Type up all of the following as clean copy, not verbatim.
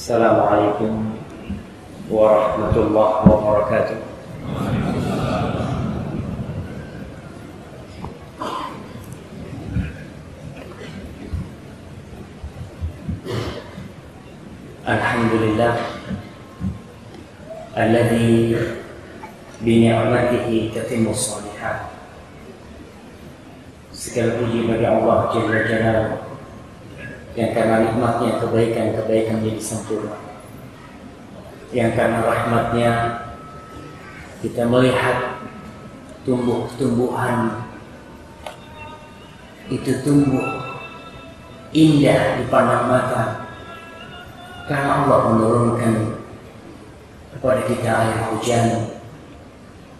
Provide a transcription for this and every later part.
Assalamualaikum warahmatullahi wabarakatuh. Alhamdulillah alladzi bi ni'matihi tatimmus shalihat. Segala puji bagi Allah Jalla Jalaluhu yang karena nikmatnya kebaikan-kebaikan jadi sempurna, yang karena rahmatnya kita melihat tumbuh-tumbuhan itu tumbuh indah di pandang mata, karena Allah menurunkan kepada kita air hujan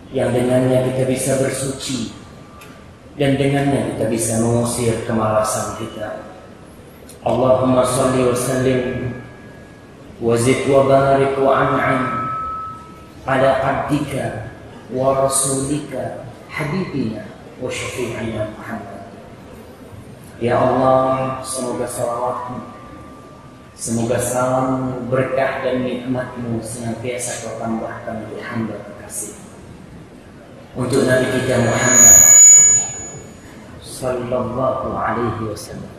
yang dengannya kita bisa bersuci dan dengannya kita bisa mengusir kemalasan kita. Allahumma salli wa sallim wa zid wa barik wa an'am ala abdika wa rasulika habibina wa syafi'ina Muhammad. Ya Allah, semoga salawatmu, semoga salam, berkah dan nikmatmu senantiasa kau tambahkan di hamba kekasih untuk Nabi kita Muhammad sallallahu alaihi wasallam,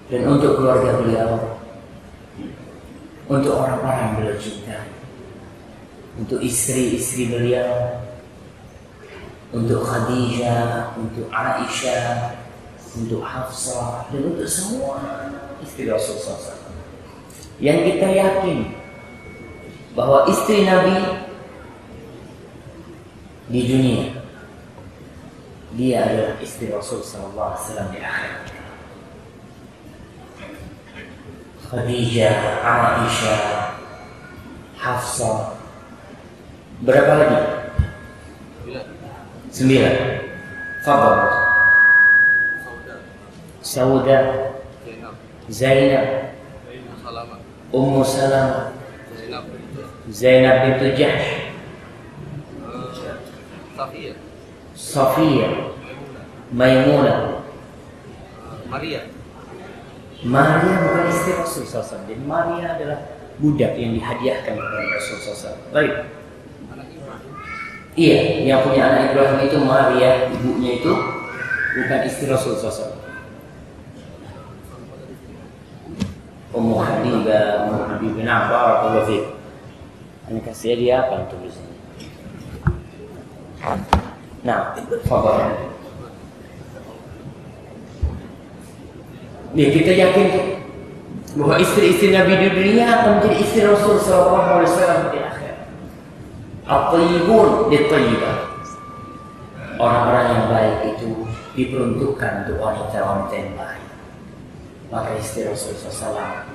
dan untuk keluarga beliau, untuk orang-orang yang beliau cintai, untuk istri-istri beliau, untuk Khadijah, untuk Aisyah, untuk Hafsah, dan untuk semua istri Rasulullah SAW. Yang kita yakin bahwa istri Nabi di dunia, dia adalah istri Rasulullah SAW di akhirat. Khadijah, Aisyah, Hafsah, berapa lagi? 9. Fadhal. Sauda, Zainab, Ummu Salamah, Zainab bintu Jahsh, Safiyah, Maimunah, Maria bukan istri Rasulullah SAW. Jadi Maria adalah budak yang dihadiahkan kepada Rasulullah SAW. Baik. Iya, yang punya anak Ibrahim itu Maria, ibunya itu bukan istri Rasulullah SAW. Ummu Habibah, nah barakallahu fiik. Ini kasih dia apa tulisannya? Nah, fadhal. Nih, kita yakin bahwa istri-istri Nabi di dunia akan menjadi istri Rasul sallallahu alaihi wasallam di akhir. At-thayyibun lit-thayyibat. Orang-orang yang baik itu diperuntukkan untuk wanita-wanita yang baik. Maka istri Rasulullah SAW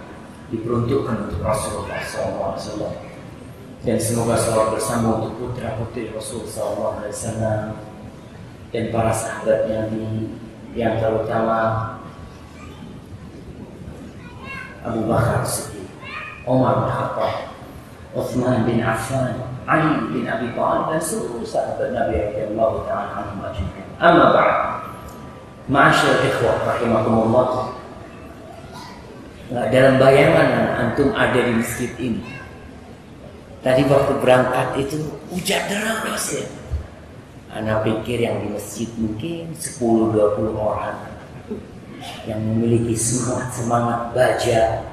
diperuntukkan untuk Rasulullah SAW. Dan semoga salawat bersama untuk putra-putri Rasulullah SAW dan para sahabat Nabi, yang terutama Abu Bakar Siddiq, Umar bin Khattab, Utsman bin Affan, Ali bin Abi Thalib, dan seluruh sahabat Nabi radhiyallahu ta'ala anhum ajma'in. Amma ba'd. Ma'asyiral ikhwah rahimakumullah. Dalam bayangan antum ada di masjid ini. Tadi waktu berangkat itu hujan deras ya. Ana pikir yang di masjid mungkin 10-20 orang yang memiliki semangat baja.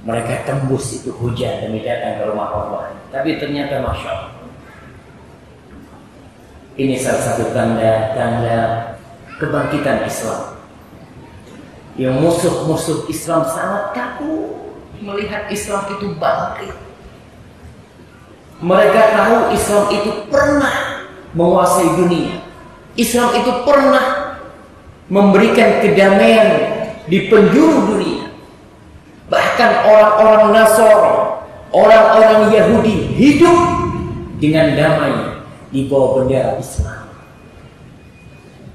Mereka tembus itu hujan demi datang ke rumah Allah. Tapi ternyata Masya Allah, ini salah satu tanda kebangkitan Islam. Yang musuh-musuh Islam sangat takut melihat Islam itu bangkit. Mereka tahu Islam itu pernah menguasai dunia. Islam itu pernah memberikan kedamaian di penjuru dunia. Bahkan orang-orang Nasara, orang-orang Yahudi hidup dengan damai di bawah bendera Islam.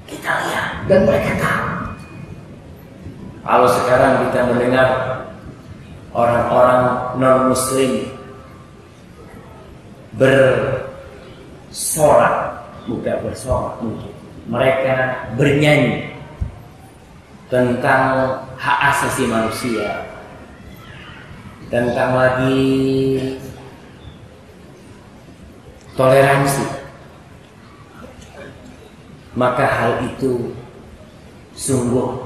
Kita lihat dan mereka tahu. Kalau sekarang kita mendengar orang-orang non-muslim bersorak, bukan bersorak mungkin, mereka bernyanyi tentang hak asasi manusia, tentang lagi toleransi, maka hal itu sungguh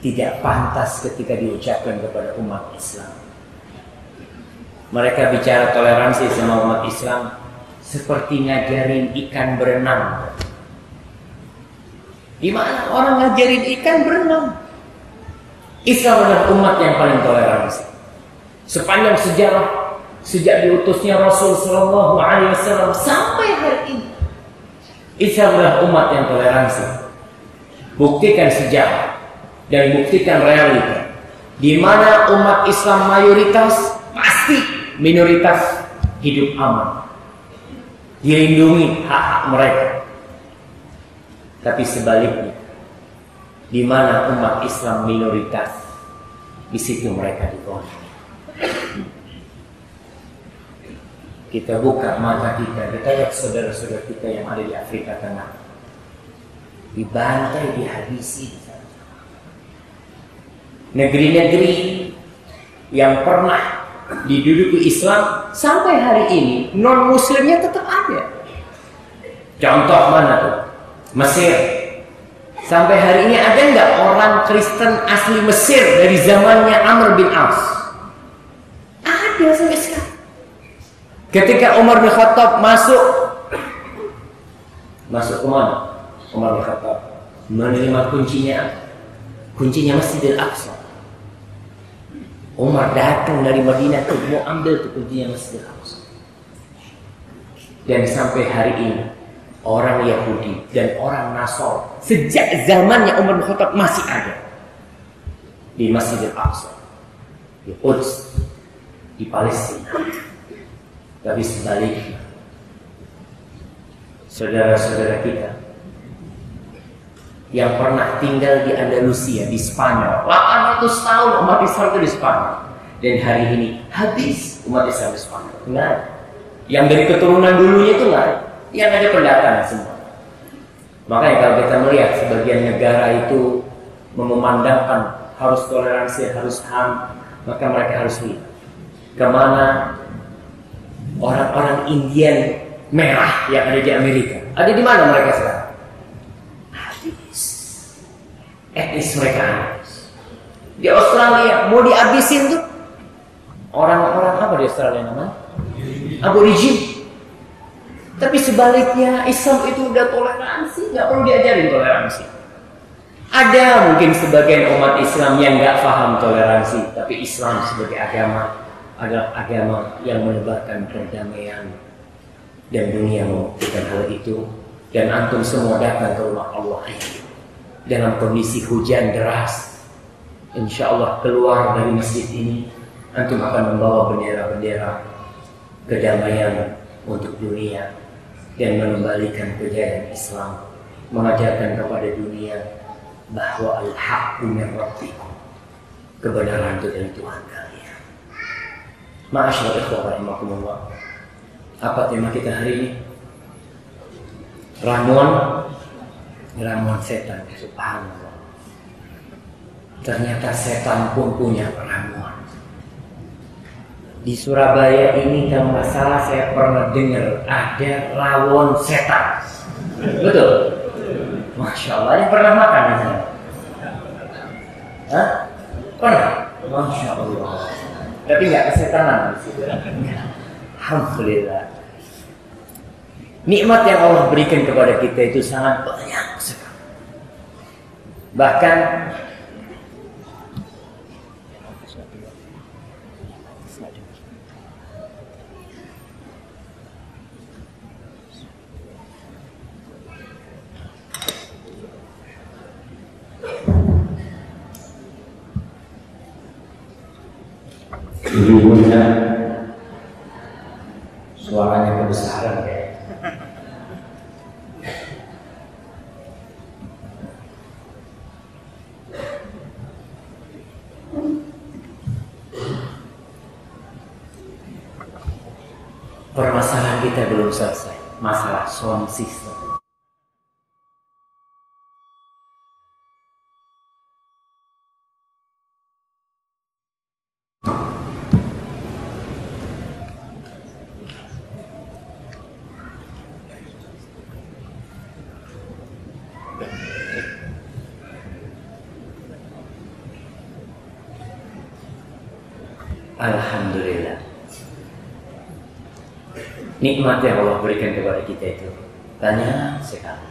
tidak pantas ketika diucapkan kepada umat Islam. Mereka bicara toleransi sama umat Islam seperti ngajarin ikan berenang. Gimana orang ngajarin ikan berenang? Islam adalah umat yang paling toleransi. Sepanjang sejarah, sejak diutusnya Rasul Shallallahu Alaihi Wasallam sampai hari ini, Islam adalah umat yang toleransi. Buktikan sejarah dan buktikan realita. Di mana umat Islam mayoritas, pasti minoritas hidup aman, dilindungi hak-hak mereka. Tapi sebaliknya, di mana umat Islam minoritas, di situ mereka digoda. Kita buka mata kita lihat saudara-saudara kita yang ada di Afrika Tengah, dibantai, dihabisi. Negeri-negeri yang pernah diduduki Islam sampai hari ini non-muslimnya tetap ada. Contoh mana tuh? Mesir. Sampai hari ini ada nggak orang Kristen asli Mesir dari zamannya Amr bin As? Ada sampai sekarang. Ketika Umar bin Khattab masuk ke mana? Umar bin Khattab menerima kuncinya Masjidil Aqsa. Umar datang dari Madinah tuh mau ambil tuh kuncinya Masjidil Aqsa. Dan sampai hari ini orang Yahudi dan orang Nasr sejak zamannya Umar bin Khattab masih ada di Masjidil Aqsa, di Quds, di Palestina. Tapi sebaliknya, saudara-saudara kita yang pernah tinggal di Andalusia, di Spanyol, 800 tahun umat Islam itu di Spanyol, dan hari ini habis umat Islam di Spanyol. Enggak. Yang dari keturunan dulunya itu enggak. Yang ada pendatang semua. Makanya kalau kita melihat sebagian negara itu memandangkan harus toleransi, harus HAM, maka mereka harus lihat kemana orang-orang Indian merah yang ada di Amerika. Ada di mana mereka sekarang? Habis. Etnis mereka habis. Di Australia mau dihabisin tuh orang-orang apa di Australia namanya? Aborigin. Tapi sebaliknya Islam itu udah toleransi, nggak perlu diajarin toleransi. Ada mungkin sebagian umat Islam yang nggak paham toleransi, tapi Islam sebagai agama adalah agama yang menebarkan perdamaian, dan dunia membuktikan hal itu. Dan antum semua datang ke rumah Allah ini dalam kondisi hujan deras, insya Allah keluar dari masjid ini antum akan membawa bendera-bendera kedamaian untuk dunia dan mengembalikan kejayaan Islam, mengajarkan kepada dunia bahwa al-haqqu min rabbikum, kebenaran itu dari Tuhan kalian. Ma'asyiral ikhwah rahimakumullah. Apa tema kita hari ini? Ramuan setan. Subhanallah. Ternyata setan pun punya ramuan. Di Surabaya ini kalau nggak salah saya pernah dengar ada rawon setan. Betul? Masya Allah, yang pernah makan di sana? Hah? Pernah? Masya Allah. Tapi nggak kesetanan di situ. Alhamdulillah. Nikmat yang Allah berikan kepada kita itu sangat banyak sekali. Bahkan ibunya suaranya kebesaran ya. Permasalahan kita belum selesai, masalah sound system. Alhamdulillah. Nikmat yang Allah berikan kepada kita itu banyak sekali.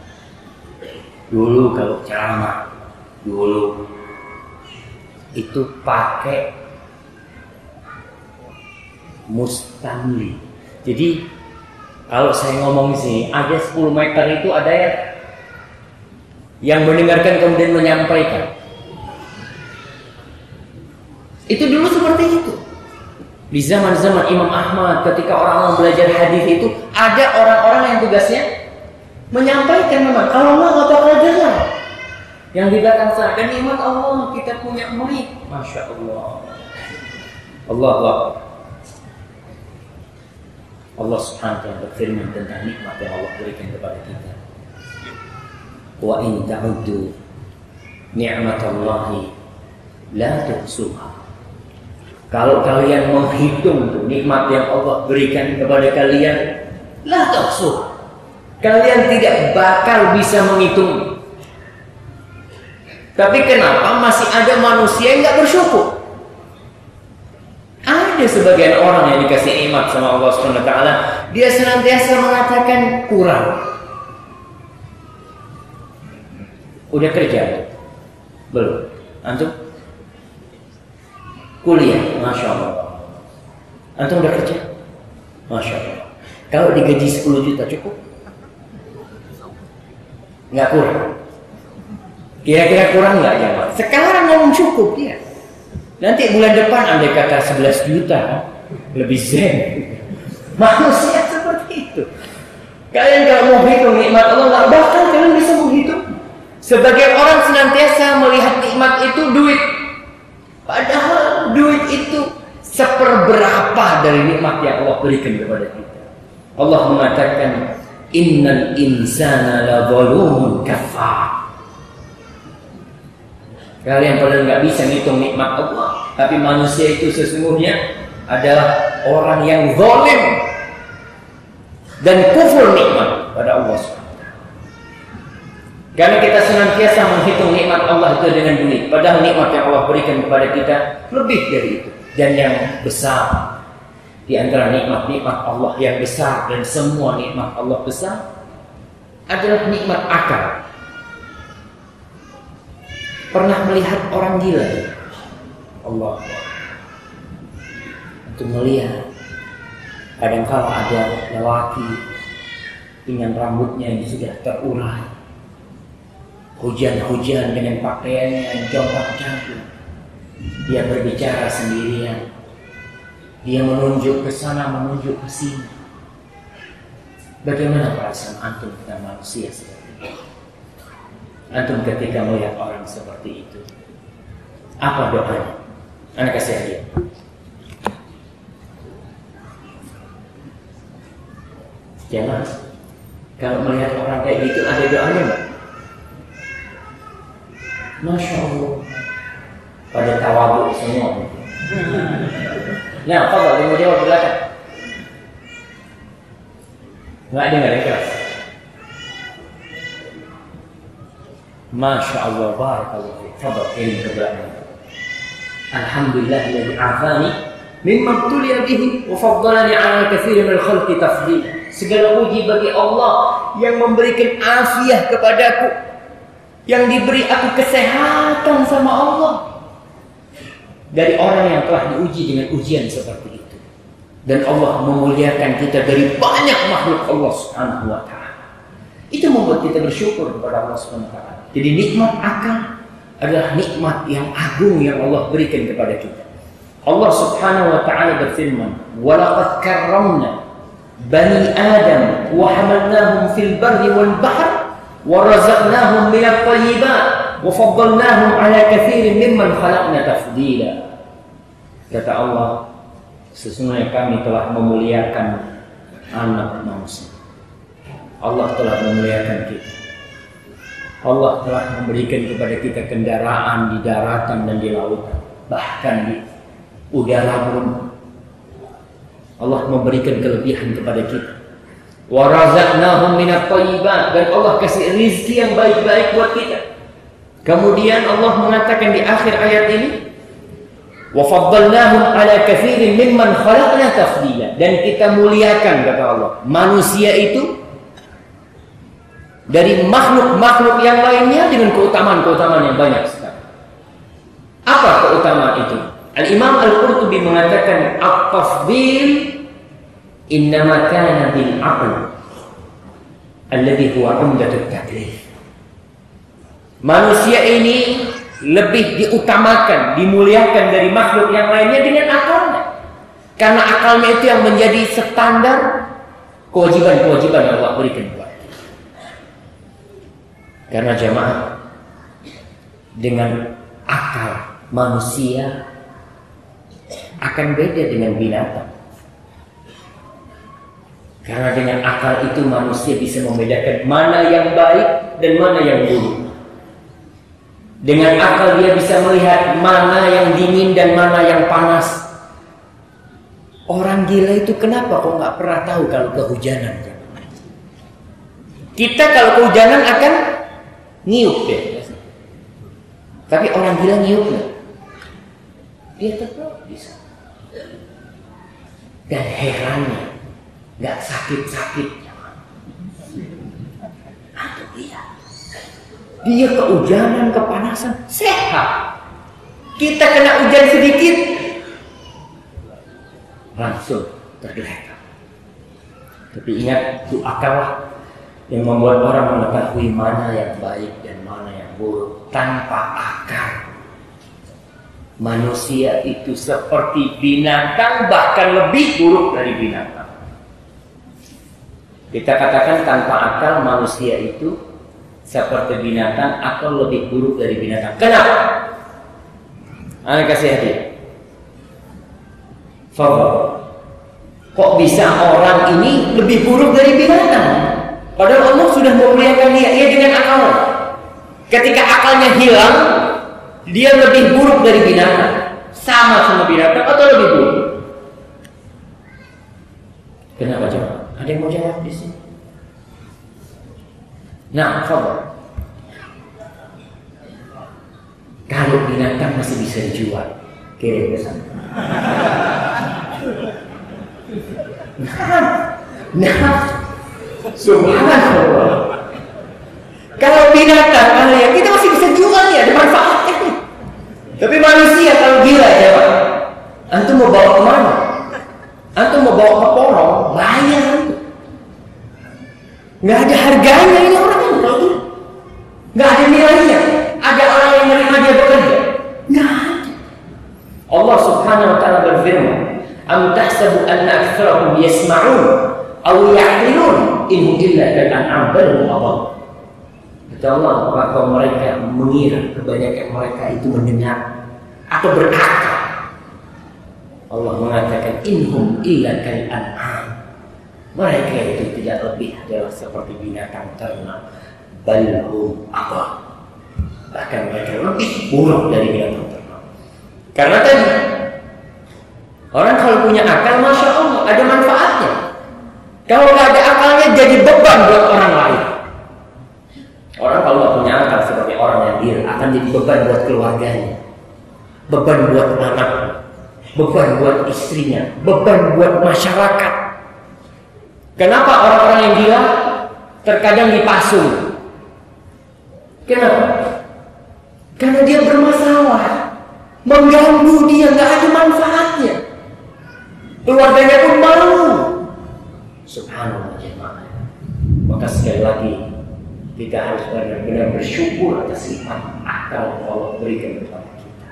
Dulu kalau ceramah, dulu itu pakai mustamli. Jadi kalau saya ngomong di sini, ada 10 meter itu ada yang mendengarkan kemudian menyampaikan. Itu dulu seperti itu. Di zaman-zaman Imam Ahmad, ketika orang belajar hadis itu, ada orang-orang yang tugasnya menyampaikan memang. Kalau nggak belajar yang di belakang sana. Dan nikmat Allah, kita punya mic, masya Allah. Allah Subhanahu wa ta'ala berfirman tentang nikmat yang Allah berikan kepada kita. Wa in ta'uddu ni'matallahi la tuhsuha. Kalau kalian menghitung tuh nikmat yang Allah berikan kepada kalian, la tuhsuha. Kalian tidak bakal bisa menghitung. Tapi kenapa masih ada manusia yang nggak bersyukur? Ada sebagian orang yang dikasih nikmat sama Allah Subhanahu wa ta'ala, dia senantiasa mengatakan kurang. Udah kerja? Belum. Antum? Kuliah? Masya Allah. Antum udah kerja? Masya Allah. Kalau digaji 10 juta cukup? Nggak kurang? Kira-kira kurang nggak ya? Sekarang ngomong cukup ya. Nanti bulan depan andai kata 11 juta, lebih zen. Manusia seperti itu. Kalian kalau mau hitung nikmat Allah, nggak bakal kalian bisa menghitung. Sebagai orang senantiasa melihat nikmat itu duit. Padahal duit itu seperberapa dari nikmat yang Allah berikan kepada kita. Allah mengatakan, innal insana la zalumun kafar. Kalian padahal nggak bisa ngitung nikmat Allah, tapi manusia itu sesungguhnya adalah orang yang zalim dan kufur nikmat pada Allah SWT. Karena kita senantiasa menghitung nikmat Allah itu dengan duit, padahal nikmat yang Allah berikan kepada kita lebih dari itu. Dan yang besar di antara nikmat-nikmat Allah yang besar, dan semua nikmat Allah besar, adalah nikmat akal. Pernah melihat orang gila? Allah. Untuk melihat kadang-kala ada lelaki dengan rambutnya yang sudah terurai, hujan-hujan dengan pakaiannya yang jomplang-jomplang, dia berbicara sendirian, dia menunjuk ke sana, menunjuk ke sini. Bagaimana perasaan antum dengan manusia seperti itu? Antum ketika melihat orang seperti itu, apa doanya? Anda kasih hadiah. Jangan. Kalau melihat orang kayak gitu, ada doanya nggak? Masya Allah. Pada tawadhu semua. Nah, apa kalau mau jawab belakang? Nggak dengar yang keras. Masya Allah, barakallahu fiik. Fadhal ini ke belakang. Alhamdulillahilladzi afani mimma tuliya bihi wa faddalani 'ala katsirin minal khalqi tafdila. Segala puji bagi Allah yang memberikan afiah kepadaku, yang diberi aku kesehatan sama Allah dari orang yang telah diuji dengan ujian seperti itu. Dan Allah memuliakan kita dari banyak makhluk Allah Subhanahu wa ta'ala. Itu membuat kita bersyukur kepada Allah Subhanahu wa ta'ala. Jadi nikmat akal adalah nikmat yang agung yang Allah berikan kepada kita. Allah Subhanahu wa ta'ala berfirman, "Wa laqad karramna bani Adam wa hamalnahum fil barri wal bahr wa razaqnahum minat thayyibat wa faddalnahum 'ala katsirin mimman khalaqna tafdila." Kata Allah, sesungguhnya kami telah memuliakan anak manusia. Allah telah memuliakan kita. Allah telah memberikan kepada kita kendaraan di daratan dan di lautan, bahkan di udara pun Allah memberikan kelebihan kepada kita. Wa razaqnahum minat thayyibat, dan Allah kasih rizki yang baik-baik buat kita. Kemudian Allah mengatakan di akhir ayat ini, wa faddalnahum ala katsirin mimman khalaqna tafdila, dan kita muliakan, kata Allah, manusia itu dari makhluk-makhluk yang lainnya dengan keutamaan-keutamaan yang banyak sekali. Apa keutamaan itu? Al-Imam Al-Qurtubi mengatakan at-tafdil innama kana bil aql alladhi huwa umdatut taklif. Manusia ini lebih diutamakan, dimuliakan dari makhluk yang lainnya dengan akalnya. Karena akalnya itu yang menjadi standar kewajiban-kewajiban yang Allah berikan buat kita. Karena jemaah, dengan akal manusia akan beda dengan binatang. Karena dengan akal itu manusia bisa membedakan mana yang baik dan mana yang buruk. Dengan akal dia bisa melihat mana yang dingin dan mana yang panas. Orang gila itu kenapa kok nggak pernah tahu kalau kehujanan? Kita kalau kehujanan akan niup ya. Tapi orang gila niup nggak? Dia tetap bisa. Dan herannya, nggak sakit-sakit. Dia kehujanan, kepanasan, sehat. Kita kena hujan sedikit, langsung tergeletak. Tapi ingat, itu akal yang membuat orang mengetahui mana yang baik dan mana yang buruk. Tanpa akal, manusia itu seperti binatang, bahkan lebih buruk dari binatang. Kita katakan tanpa akal manusia itu seperti binatang atau lebih buruk dari binatang. Kenapa? Ana kasih hadiah. Kok bisa orang ini lebih buruk dari binatang? Padahal Allah sudah memuliakan dia dengan akal. Ketika akalnya hilang, dia lebih buruk dari binatang. Sama binatang atau lebih buruk? Kenapa jawab? Ada yang mau jawab di sini? Nah, coba. Kalau binatang masih bisa dijual, kirim ke sana. Nah, subhanallah. Kalau binatang, ya kita masih bisa jual ya, ada manfaatnya. Tapi manusia kalau gila coba, antum mau bawa kemana? Antum mau bawa ke porong, bayar. Nggak ada harganya ini orang ini, nggak ada nilainya. Ada orang yang menerima dia bekerja? Nggak ada. Allah Subhanahu Wa Taala berfirman, "Am tahsabu anna aktsarahum yasma'un aw ya'qilun in hum illa kal-an'am bal hum adall." Kata Allah, apakah mereka mengira kebanyakan mereka itu mendengar atau berakal? Allah mengatakan, "In hum illa kal-an'am." Mereka itu tidak lebih adalah seperti binatang ternak, balhum apa? Bahkan mereka lebih buruk dari binatang ternak. Karena tadi orang kalau punya akal, masya Allah, ada manfaatnya. Kalau nggak ada akalnya, jadi beban buat orang lain. Orang kalau nggak punya akal seperti orang yang gila akan jadi beban buat keluarganya, beban buat anaknya, beban buat istrinya, beban buat masyarakat. Kenapa orang-orang yang gila terkadang dipasung? Kenapa? Karena dia bermasalah, mengganggu dia, nggak ada manfaatnya. Keluarganya pun malu. Subhanallah jemaah. Maka sekali lagi kita harus benar-benar bersyukur atas nikmat akal yang Allah berikan kepada kita.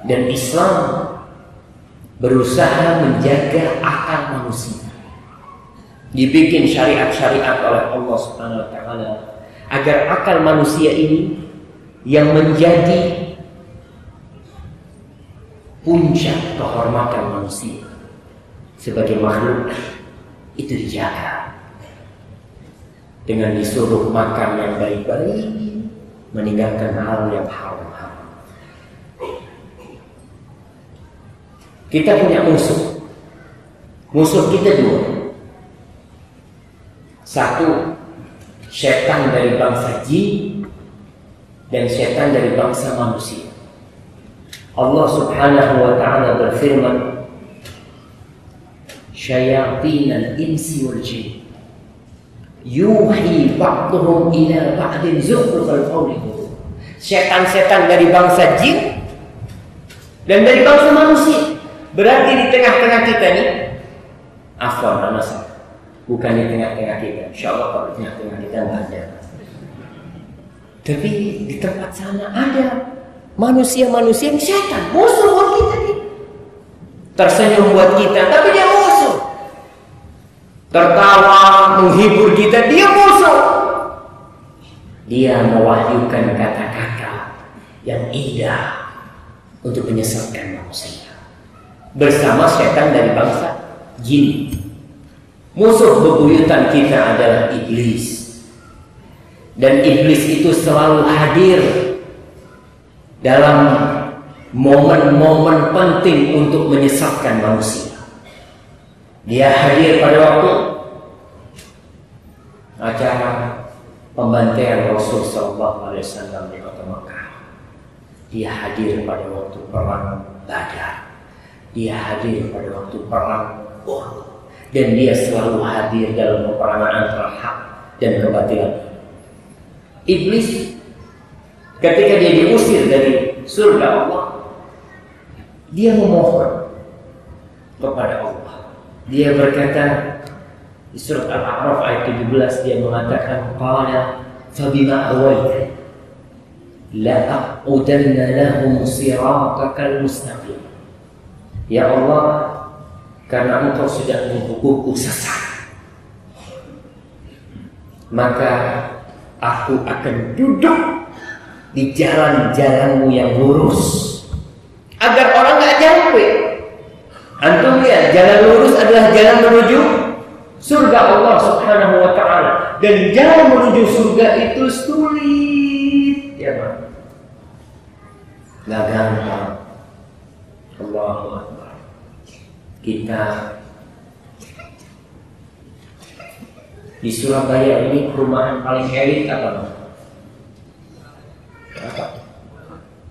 Dan Islam berusaha menjaga akal manusia. Dibikin syariat-syariat oleh Allah Subhanahu Wa Taala agar akal manusia ini yang menjadi puncak kehormatan manusia sebagai makhluk itu dijaga. Dengan disuruh makan yang baik-baik, meninggalkan hal yang haram-haram. Kita punya musuh. Musuh kita dua. Satu, setan dari bangsa jin dan setan dari bangsa manusia. Allah Subhanahu wa ta'ala berfirman, syayatinal insi wal jin yuhi ba'duhum ila ba'din zukhrufal qawli. Setan-setan dari bangsa jin dan dari bangsa manusia. Berarti di tengah-tengah kita nih, afwan anas, bukan di tengah-tengah kita. Insyaallah kalau di tengah-tengah kita nggak ada. Tapi di tempat sana ada manusia-manusia yang setan, musuh buat kita nih. Tersenyum buat kita, tapi dia musuh. Tertawa, menghibur kita, dia musuh. Dia mewahyukan kata-kata yang indah untuk menyesatkan manusia. Bersama setan dari bangsa jin. Musuh bebuyutan kita adalah iblis. Dan iblis itu selalu hadir dalam momen-momen penting untuk menyesatkan manusia. Dia hadir pada waktu acara pembantaian Rasul sallallahu alaihi wasallam di kota Mekah. Dia hadir pada waktu perang Badar. Dia hadir pada waktu perang Uhud. Dan dia selalu hadir dalam peperangan antara hak dan kebatilan. Iblis ketika dia diusir dari surga Allah, dia memohon kepada Allah. Dia berkata di surat Al-A'raf ayat 17, dia mengatakan, qala fabima awaita la aqudanna lahum siratakal mustaqim. Ya Allah, karena engkau sudah menghukumku sesat, maka aku akan duduk di jalan-jalanmu yang lurus agar orang gak capek. Antum lihat, jalan lurus adalah jalan menuju surga Allah Subhanahu wa ta'ala. Dan jalan menuju surga itu sulit, ya Pak. Gak gampang. Allahu Akbar. Kita di Surabaya ini perumahan paling elit apa?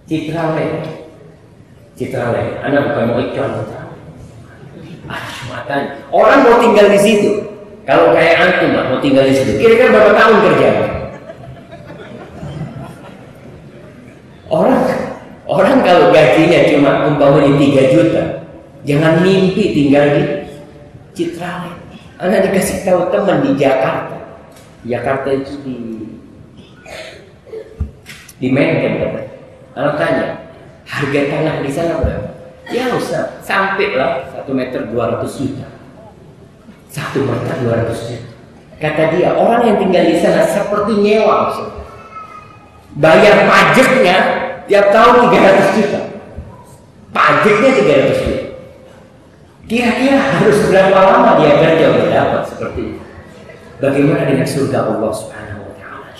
Citralaya. Anak bukan mau iklan. Jumatan. Orang mau tinggal di situ. Kalau kayak antum mau tinggal di situ. Kira-kira berapa tahun kerja? Orang kalau gajinya cuma umpamanya 3 juta, jangan mimpi tinggal di Citralaya. Anak dikasih tahu teman di Jakarta. Jakarta itu di Menteng, kan? Anak tanya, harga tanah di sana berapa? Ya Ustaz, sampai lah 1 meter 200 juta. 1 meter 200 juta. Kata dia, orang yang tinggal di sana seperti nyewa, Ustaz. Bayar pajaknya tiap tahun 300 juta. Pajaknya 300 juta. Kira-kira harus berapa lama dia kerja untuk dapat seperti itu? Bagaimana dengan surga Allah Subhanahu wa ta'ala?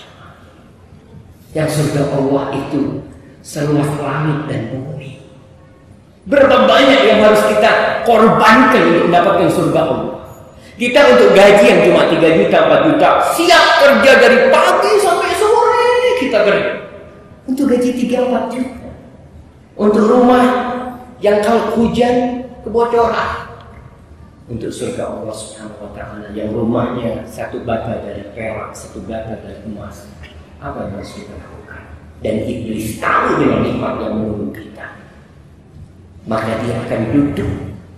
Yang surga Allah itu seluas langit dan bumi. Berapa banyak yang harus kita korbankan untuk mendapatkan surga Allah? Kita untuk gaji yang cuma 3 juta, 4 juta, siap kerja dari pagi sampai sore kita kerja. Untuk gaji 3-4 juta. Untuk rumah yang kalau hujan kebocoran. Untuk surga Allah Subhanahu wa ta'ala yang rumahnya 1 bata dari perak, 1 bata dari emas. Apa yang harus kita lakukan? Dan iblis tahu dengan nikmat yang menunggu kita. Maka dia akan duduk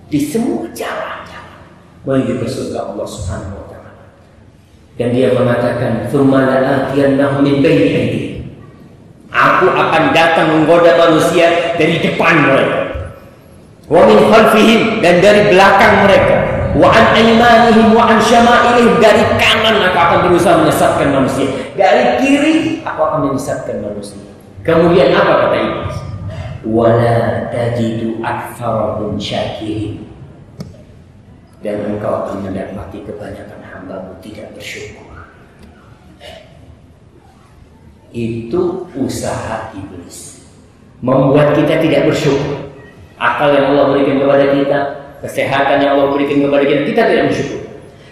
di semua jalan-jalan menuju ke surga Allah Subhanahu wa ta'ala. Dan dia mengatakan, "Tsumma la'atiyannahum min baini aydihim." Aku akan datang menggoda manusia dari depan mereka. Wa min khalfihim, dan dari belakang mereka. Wa an aymanihim wa an syama'ilihim, dari kanan aku akan berusaha menyesatkan manusia. Dari kiri aku akan menyesatkan manusia. Kemudian apa kata iblis? Wala tajidu aktsarahum syakirin. Dan engkau akan mendapati kebanyakan hamba-Mu tidak bersyukur. Itu usaha iblis, membuat kita tidak bersyukur. Akal yang Allah berikan kepada kita, kesehatan yang Allah berikan kepada kita, kita tidak bersyukur.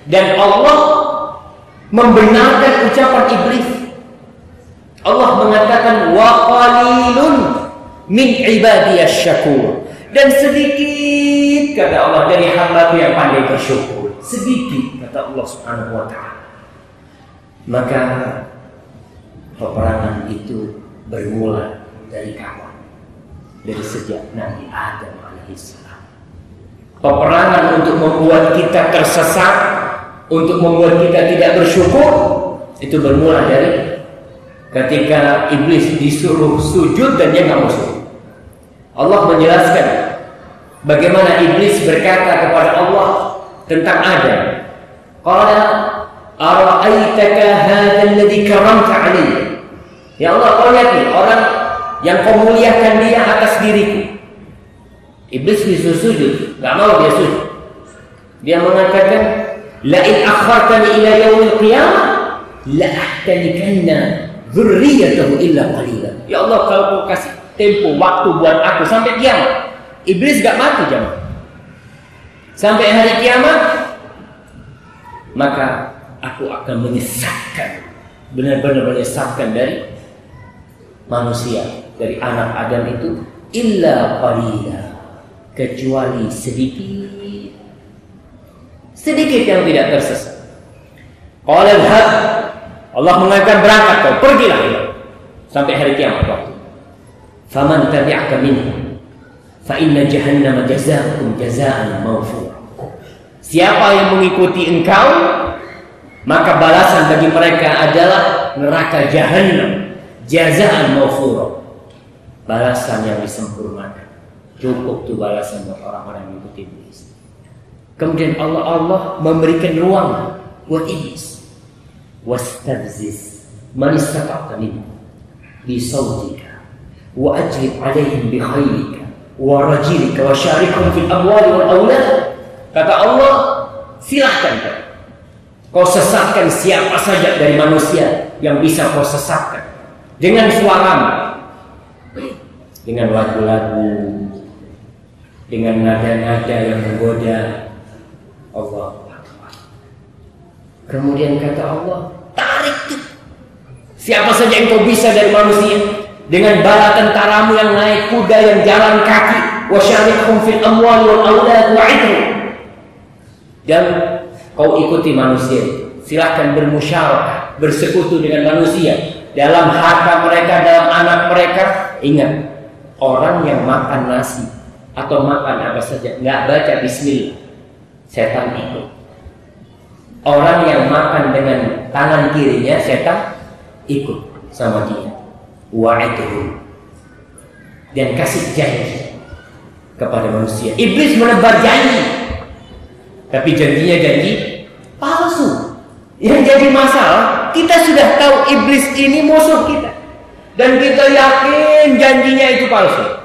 Dan Allah membenarkan ucapan iblis. Allah mengatakan wa qalilun min ibadiyasy syakur, dan sedikit kata Allah dari hamba-Ku yang pandai bersyukur. Sedikit kata Allah Subhanahu wa taala. Maka peperangan itu bermula dari kapan? Dari sejak Nabi Adam alaihissalam. Peperangan untuk membuat kita tersesat, untuk membuat kita tidak bersyukur, itu bermula dari ketika iblis disuruh sujud dan dia nggak mau sujud. Allah menjelaskan bagaimana iblis berkata kepada Allah tentang Adam. Qala ara'aitaka hadzal ladzi karamta 'alayya. Ya Allah, kau lihat nih orang yang kau muliakan dia atas diriku. Iblis disuruh sujud, nggak mau dia sujud. Dia mengatakan, la in akhartani ila yaumil qiyamah la ahtanikanna dzurriyyatahu illa qalila. Ya Allah, kalau kau kasih tempo waktu buat aku sampai kiamat, iblis gak mati jemaah. Sampai hari kiamat, maka aku akan menyesatkan, benar-benar menyesatkan dari manusia, dari anak Adam itu illa qalila, kecuali sedikit yang tidak tersesat. Qala al-haq, Allah mengatakan berangkat kau, pergilah sampai hari kiamat waktu. Faman tabi'aka minhum fa inna jahannama jazaa'ukum jazaa'an mawfura. Siapa yang mengikuti engkau, maka balasan bagi mereka adalah neraka jahannam, jazaa'an mawfura, balasan yang disempurnakan. Cukup tuh balasan buat orang-orang yang mengikuti iblis. Kemudian Allah memberikan ruang buat iblis. Wastafziz man istata'ta minhum bi sawtika wa ajlib 'alaihim bi khaylika wa rajilika wa syarikhum fil amwali wal aulad. Kata Allah, silahkan kau sesatkan siapa saja dari manusia yang bisa kau sesatkan dengan suaramu, dengan lagu-lagu, dengan nada-nada yang menggoda. Allah. Kemudian kata Allah, tarik tuh siapa saja yang kau bisa dari manusia dengan bala tentaramu yang naik kuda, yang jalan kaki. Wa syarikhum fil amwali wal aulad wa'idhum. Dan kau ikuti manusia, silahkan bermusyawarah, bersekutu dengan manusia dalam harta mereka, dalam anak mereka. Ingat, orang yang makan nasi atau makan apa saja nggak baca bismillah, setan ikut. Orang yang makan dengan tangan kirinya, setan ikut sama dia. Wa'idhum, dan kasih janji kepada manusia. Iblis menebar janji, tapi janjinya janji palsu. Yang jadi masalah, kita sudah tahu iblis ini musuh kita, dan kita yakin janjinya itu palsu.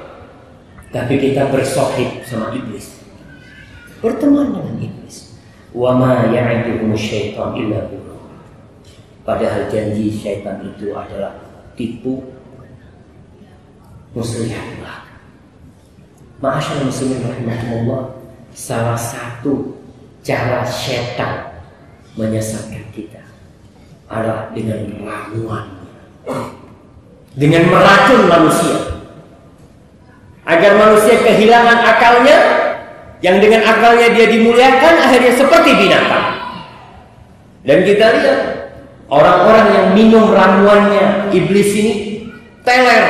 Tapi kita bersohib sama iblis, berteman dengan iblis. Wa ma ya'iduhum syaitan illa ghurur. Padahal janji syaitan itu adalah tipu muslihat belaka. Ma'asyarul muslimin rahimakumullah, salah satu cara syaitan menyesatkan kita adalah dengan ramuan, dengan meracun manusia agar manusia kehilangan akalnya, yang dengan akalnya dia dimuliakan akhirnya seperti binatang. Dan kita lihat orang-orang yang minum ramuannya iblis ini teler,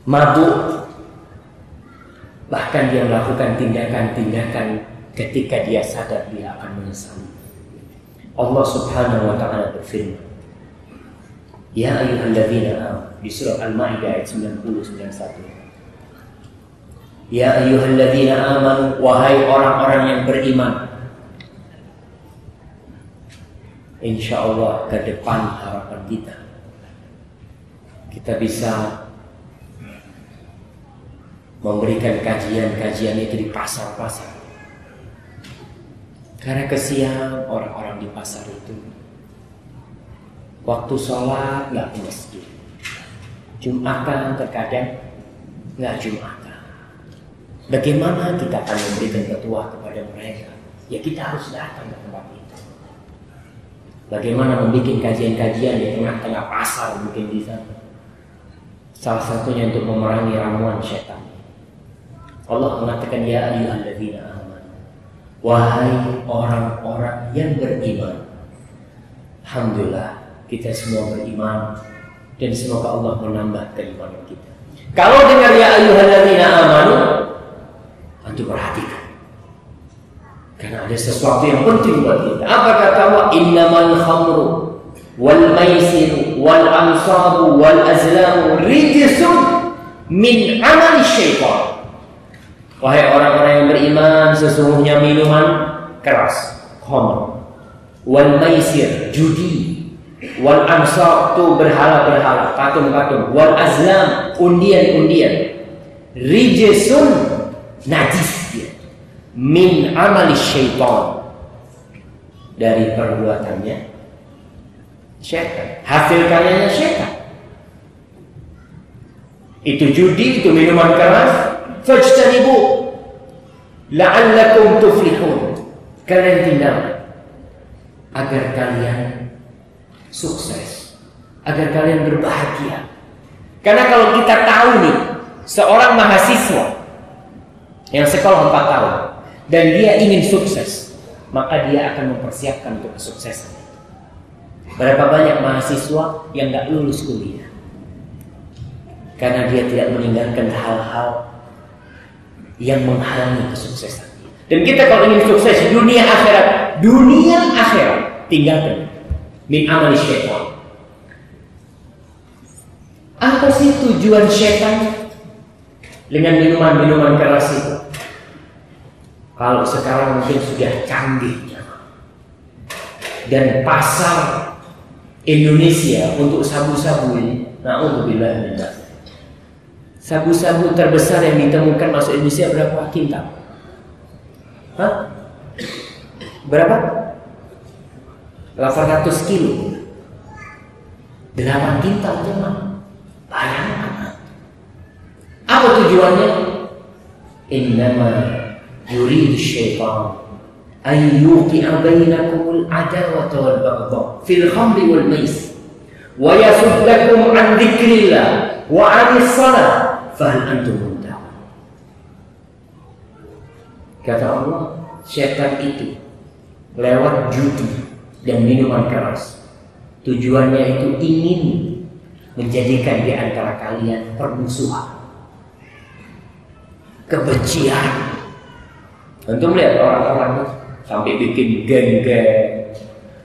mabuk, bahkan dia melakukan tindakan-tindakan ketika dia sadar dia akan menyesali. Allah Subhanahu wa ta'ala berfirman, ya ayyuhalladzina amanu, di surah Al-Maidah ayat 90-91. Ya ayyuhalladzina amanu, wahai orang-orang yang beriman. Insya Allah ke depan harapan kita bisa memberikan kajian-kajian itu di pasar-pasar. Karena kesian orang-orang di pasar itu, waktu sholat nggak ke masjid, Jumatan terkadang nggak Jumatan. Bagaimana kita akan memberikan petua kepada mereka? Ya kita harus datang ke tempat itu. Bagaimana membuat kajian-kajian di tengah-tengah pasar mungkin di sana. Salah satunya untuk memerangi ramuan syaitan. Allah mengatakan ya ayyuhalladzina amanu, wahai orang-orang yang beriman. Alhamdulillah kita semua beriman dan semoga Allah menambah keimanan kita. Kalau dengar ya ayyuhalladzina amanu, antum perhatikan. Karena ada sesuatu yang penting buat kita. Apa kata Allah? Innamal khamru wal maisiru wal ansabu wal azlamu rijsun min amali syaitan. Wahai orang-orang yang beriman, sesungguhnya minuman keras, khamr, wal maisir, judi, wal ansab tu berhala-berhala, patung-patung, wal azlam, undian-undian, rijsun, najis dia. Min amali syaitan, dari perbuatannya syaitan, hasil karyanya syaitan. Itu judi, itu minuman keras. Fajtanibu la'allakum tuflihun. Kalian tinggalkan agar kalian sukses, agar kalian berbahagia. Karena kalau kita tahu nih, seorang mahasiswa yang sekolah 4 tahun dan dia ingin sukses, maka dia akan mempersiapkan untuk kesuksesan. Berapa banyak mahasiswa yang gak lulus kuliah karena dia tidak meninggalkan hal-hal yang menghalangi kesuksesan. Dan kita kalau ingin sukses dunia akhirat tinggalkan min amali syaitan. Apa sih tujuan syaitan dengan minuman-minuman keras itu? Kalau sekarang mungkin sudah canggih, dan pasar Indonesia untuk sabu-sabu ini, na'udzubillah min dzalik. Sabu-sabu terbesar yang ditemukan masuk Indonesia berapa kintal? Hah? Berapa? 800 kilo. 8 kintal teman. Bayangkan. Apa tujuannya? Innama yuridu syaitan an yuqi'a bainakumul adawata wal baghdha fil khamri wal maisir wa yasuddakum an dzikrillah wa 'anis shalah fahal antum muntahun. Kata Allah, syaitan itu lewat judi dan minuman keras, tujuannya itu ingin menjadikan di antara kalian permusuhan, kebencian. Untuk melihat orang-orang sampai bikin geng-geng,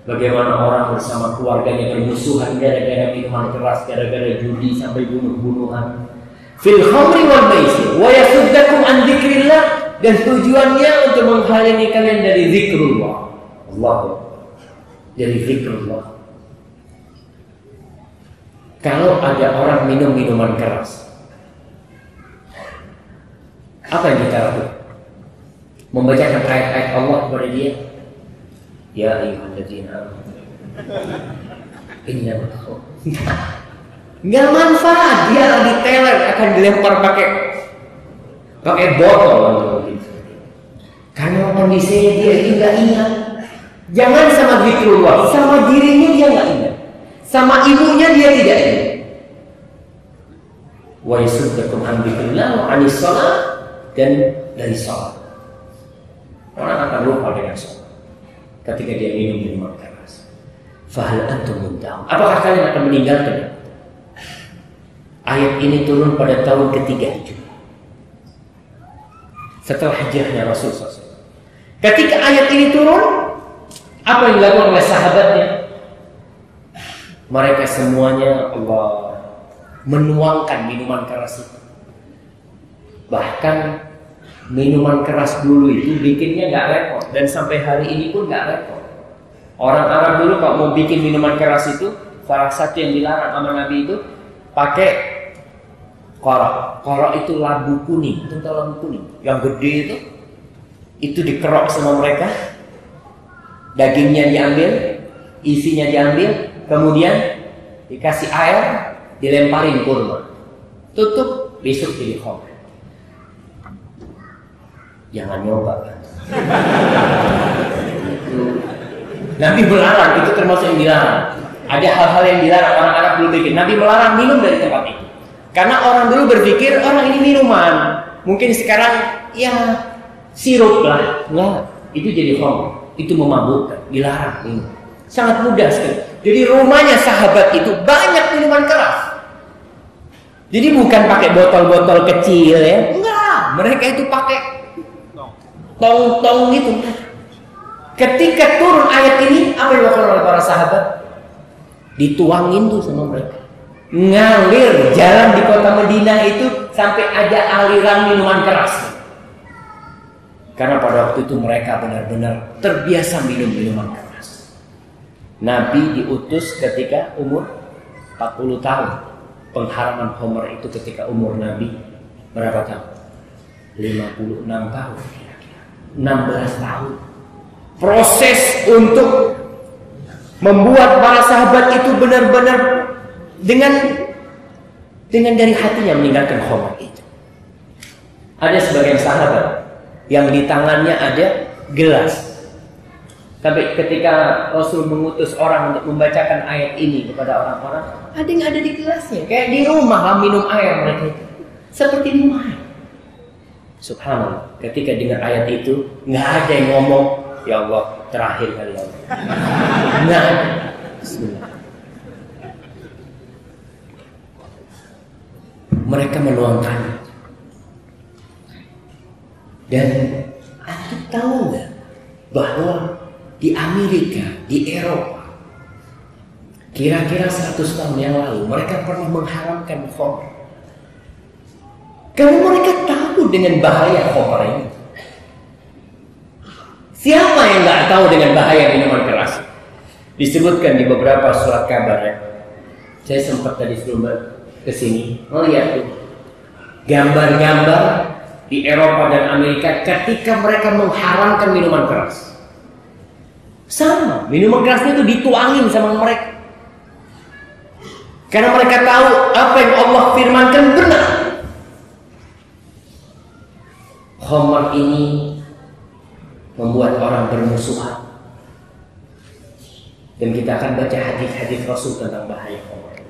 bagaimana orang bersama keluarganya bermusuhan gara-gara minuman keras, gara-gara judi sampai bunuh-bunuhan. Fil khamri wal maisir wa yasuddakum an dzikrillah, dan tujuannya untuk menghalangi kalian dari zikrullah. Allah, dari zikrullah. Kalau ada orang minum minuman keras, apa yang kita lakukan? Membacakan ayat-ayat Allah kepada dia. Ya ayyuhalladzina amanu innamal khamru. Nggak manfaat, dia lagi teler akan dilempar pakai botol. Karena kondisinya dia itu nggak ingat. Jangan sama zikrullah, sama dirinya dia nggak ingat, sama ibunya dia tidak ingat. Wa yasuddakum an dzikrillah wa 'anis shalah, dan dari salat. Orang akan lupa dengan salat ketika dia minum minuman keras. Fahal antum muntahun. Apakah kalian akan meninggalkan? Ayat ini turun pada tahun ketiga Hijriah, setelah hijrahnya Rasul SAW. Ketika ayat ini turun, apa yang dilakukan oleh sahabatnya? Mereka semuanya Allah menuangkan minuman keras itu. Bahkan minuman keras dulu itu bikinnya nggak repot, dan sampai hari ini pun nggak repot. Orang Arab dulu kalau mau bikin minuman keras itu, salah satu yang dilarang sama Nabi itu pakai korok. Korok itu labu kuning, itu tahu labu kuning yang gede itu dikerok sama mereka, dagingnya diambil, isinya diambil, kemudian dikasih air, dilemparin kurma, tutup, besok jadi khamr. Jangan nyoba kan. Itu Nabi melarang, itu termasuk yang dilarang. Ada hal-hal yang dilarang, orang Arab dulu bikin. Nabi melarang minum dari tempat itu. Karena orang dulu berpikir, orang ini minuman. Mungkin sekarang, ya sirup lah. Enggak, itu jadi khamr. Itu memabukkan, dilarang minum. Sangat mudah sekali. Jadi rumahnya sahabat itu banyak minuman keras. Jadi bukan pakai botol-botol kecil ya. Enggak, mereka itu pakai tong-tong gitu. Ketika turun ayat ini, apa yang dilakukan oleh para sahabat? Dituangin tuh sama mereka. Ngalir jalan di kota Madinah itu sampai ada aliran minuman keras. Karena pada waktu itu mereka benar-benar terbiasa minum minuman keras. Nabi diutus ketika umur 40 tahun. Pengharaman khamr itu ketika umur Nabi berapa tahun? 56 tahun kira-kira. 16 tahun. Proses untuk membuat para sahabat itu benar-benar dengan dari hatinya meninggalkan khamr itu. Ada sebagian sahabat yang di tangannya ada gelas. Sampai ketika Rasul mengutus orang untuk membacakan ayat ini kepada orang-orang, ada yang ada di gelasnya. Kayak di rumah lah minum air mereka itu. Seperti minum air. Subhanallah. Ketika dengar ayat itu, nggak ada yang ngomong, ya Allah, terakhir kali ya Allah. Nggak ada. Bismillah. Mereka meluangkan. Dan Anda tahu nggak bahwa di Amerika, di Eropa, kira-kira 100 tahun yang lalu mereka pernah mengharamkan khamr. Karena mereka tahu dengan bahaya khamr ini. Siapa yang nggak tahu dengan bahaya minuman keras? Disebutkan di beberapa surat kabar ya. Saya sempat tadi sebelum kesini melihat tuh gambar-gambar di Eropa dan Amerika ketika mereka mengharamkan minuman keras. Sama, minuman kerasnya itu dituangin sama mereka. Karena mereka tahu apa yang Allah firmankan benar. Khamr ini membuat orang bermusuhan. Dan kita akan baca hadis-hadis Rasul tentang bahaya khamr.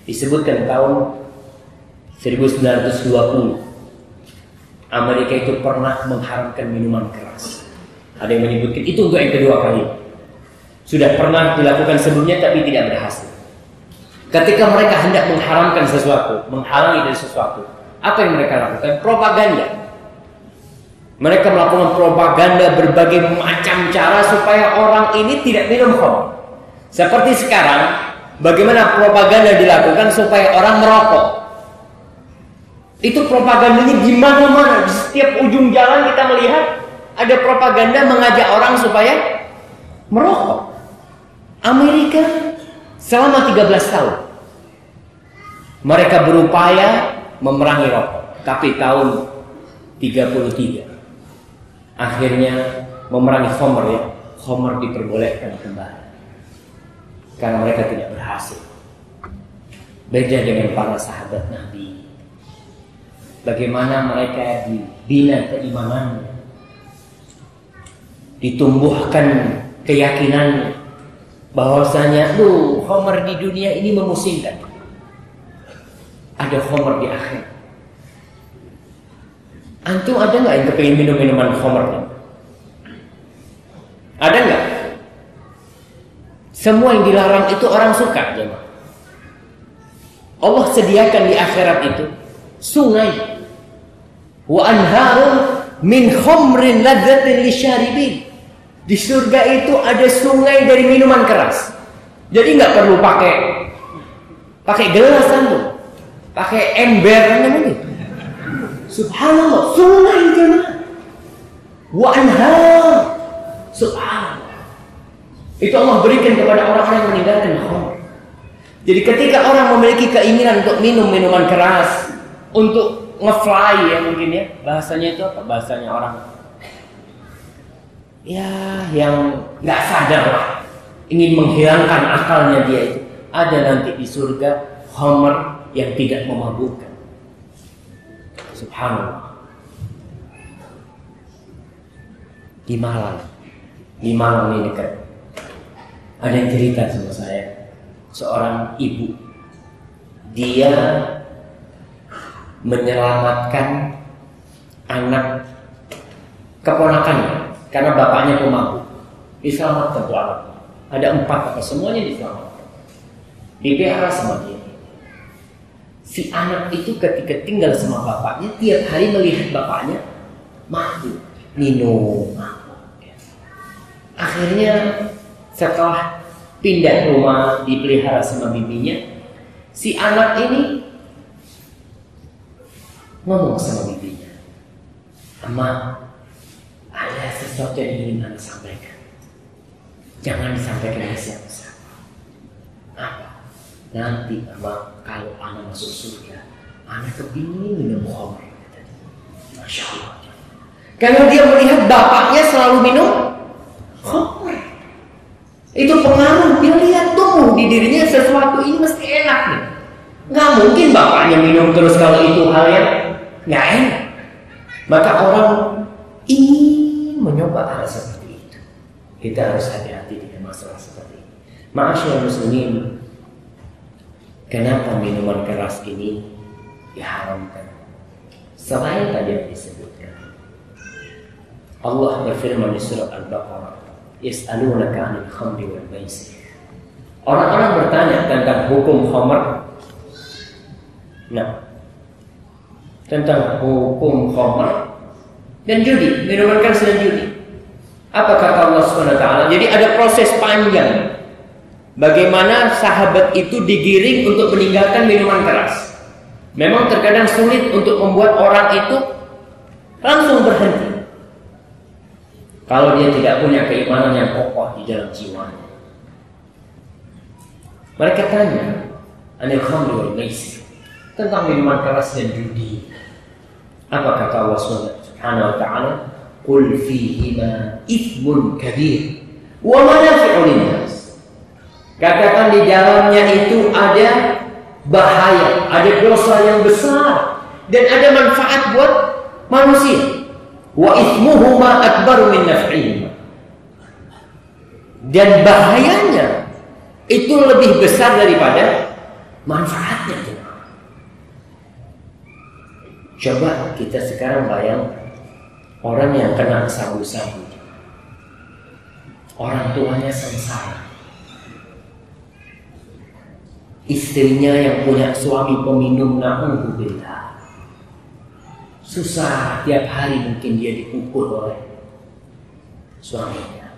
Disebutkan tahun 1920 Amerika itu pernah mengharamkan minuman keras. Ada yang menyebutkan itu untuk yang kedua kali. Sudah pernah dilakukan sebelumnya tapi tidak berhasil. Ketika mereka hendak mengharamkan sesuatu, menghalangi dari sesuatu, apa yang mereka lakukan? Propaganda. Mereka melakukan propaganda berbagai macam cara supaya orang ini tidak minum khamr. Seperti sekarang, bagaimana propaganda dilakukan supaya orang merokok? Itu propagandanya di mana-mana. Di setiap ujung jalan kita melihat ada propaganda mengajak orang supaya merokok. Amerika selama 13 tahun mereka berupaya memerangi rokok. Tapi tahun 33 akhirnya memerangi khamr ya. Khamr diperbolehkan kembali. Karena mereka tidak berhasil. Beda dengan para sahabat Nabi. Bagaimana mereka dibina keimanannya, ditumbuhkan keyakinannya bahwasanya khamr di dunia ini memusingkan. Ada khamr di akhirat. Antum ada nggak yang kepingin minum minuman khamr? Ada nggak? Semua yang dilarang itu orang suka, jemaah. Allah sediakan di akhirat itu sungai. Wa anharun min khamrin ladzatin lisyaribin. Di surga itu ada sungai dari minuman keras. Jadi nggak perlu pakai gelasan tuh, pakai ember namanya. Subhanallah, sungai itu. Wa anhar. Subhanallah. Itu Allah berikan kepada orang-orang yang meninggalkan khamr. Jadi ketika orang memiliki keinginan untuk minum minuman keras, untuk nge-fly ya mungkin ya, bahasanya itu apa? Bahasanya orang ya yang nggak sadar lah, ingin menghilangkan akalnya dia itu. Ada nanti di surga khamr yang tidak memabukkan. Subhanallah. Di Malang ini dekat Ada yang cerita sama saya, seorang ibu, dia menyelamatkan anak keponakannya karena bapaknya pemabuk. Diselamatkan tuh anak. Ada 4 apa semuanya diselamatkan. Dipelihara sama dia. Si anak itu ketika tinggal sama bapaknya, tiap hari melihat bapaknya mabuk, minum, mabuk. Akhirnya setelah pindah rumah dipelihara sama bibinya, si anak ini ngomong sama bibinya, "Emak, ada sesuatu yang ingin anak sampaikan. Jangan disampaikan ke siapa-siapa. Apa? Nanti emak kalau anak masuk surga, anak kepingin minum khamr." Masya Allah. Karena dia melihat bapaknya selalu minum khamr. Itu pengaruh, dia lihat tumbuh di dirinya sesuatu ini mesti enak nih. Nggak mungkin bapaknya minum terus kalau itu hal yang nggak enak. Maka orang ingin mencoba hal seperti itu. Kita harus hati-hati dengan masalah seperti ini. Ma'asyiral muslimin, kenapa minuman keras ini diharamkan? Selain tadi yang disebutkan, Allah berfirman di surat Al-Baqarah, "Yas'alunaka 'anil khamri wal maisir." Orang-orang bertanya tentang hukum khamr. Nah, tentang hukum khamr dan judi, minuman keras dan judi. Apa kata Allah SWT? Jadi ada proses panjang bagaimana sahabat itu digiring untuk meninggalkan minuman keras. Memang terkadang sulit untuk membuat orang itu langsung berhenti kalau dia tidak punya keimanan yang kokoh di dalam jiwanya. Mereka tanya, "Anil khamri wal maisir," tentang minuman keras dan judi. Apa kata Allah Subhanahu wa ta'ala? "Qul fihima ithmun kabir wa manafi'u linnas." Katakan di dalamnya itu ada bahaya, ada dosa yang besar dan ada manfaat buat manusia. Wa ithmuhuma akbaru min naf'ihima. Dan bahayanya itu lebih besar daripada manfaatnya. Coba kita sekarang bayangkan orang yang kena sabu-sabu, orang tuanya sengsara, istrinya yang punya suami peminum, na'udzubillah, susah, tiap hari mungkin dia dipukul oleh suaminya,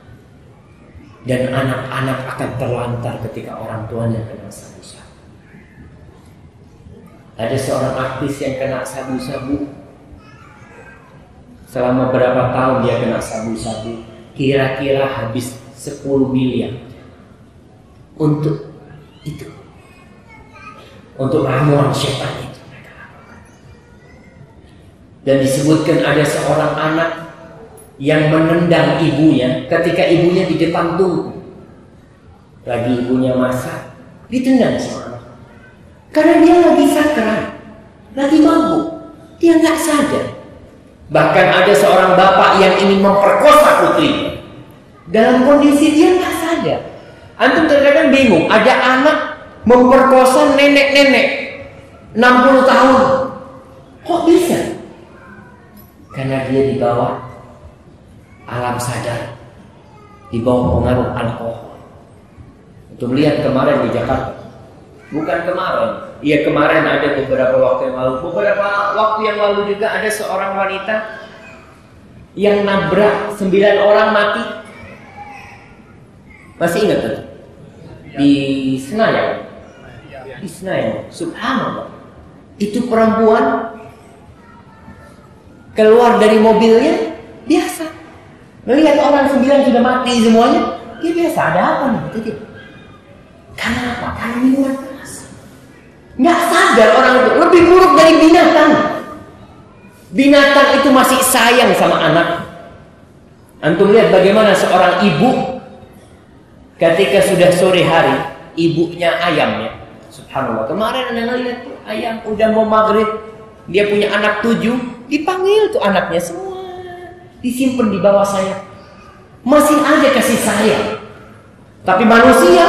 dan anak-anak akan terlantar ketika orang tuanya kena sabu-sabu. Ada seorang artis yang kena sabu-sabu. Selama berapa tahun dia kena sabu-sabu? Kira-kira habis 10 miliar untuk itu, untuk ramuan setan itu. Dan disebutkan ada seorang anak yang menendang ibunya ketika ibunya di depan tungku. Lagi ibunya masak, ditendang sama anak. Karena dia lagi sakral, lagi mabuk, dia nggak sadar. Bahkan ada seorang bapak yang ingin memperkosa putrinya dalam kondisi dia nggak sadar. Antum terkadang bingung, ada anak memperkosa nenek-nenek 60 tahun, kok bisa? Karena dia di bawah alam sadar, di bawah pengaruh alkohol. Untuk melihat kemarin di Jakarta. Bukan kemarin, iya kemarin ada beberapa waktu yang lalu. Beberapa waktu yang lalu juga ada seorang wanita yang nabrak 9 orang mati. Masih ingat tuh? Di Senayan. Di Senayan, subhanallah. Itu perempuan keluar dari mobilnya biasa. Melihat orang 9 sudah mati semuanya, dia biasa, ada apa nih? Karena apa? Karena minuman keras. Nggak sadar orang itu, lebih buruk dari binatang. Binatang itu masih sayang sama anak. Antum lihat bagaimana seorang ibu ketika sudah sore hari, ibunya ayamnya, subhanallah, kemarin anda lihat tuh, ayam udah mau maghrib, dia punya anak 7, dipanggil tuh anaknya semua, disimpan di bawah sayap, masih ada kasih sayang. Tapi manusia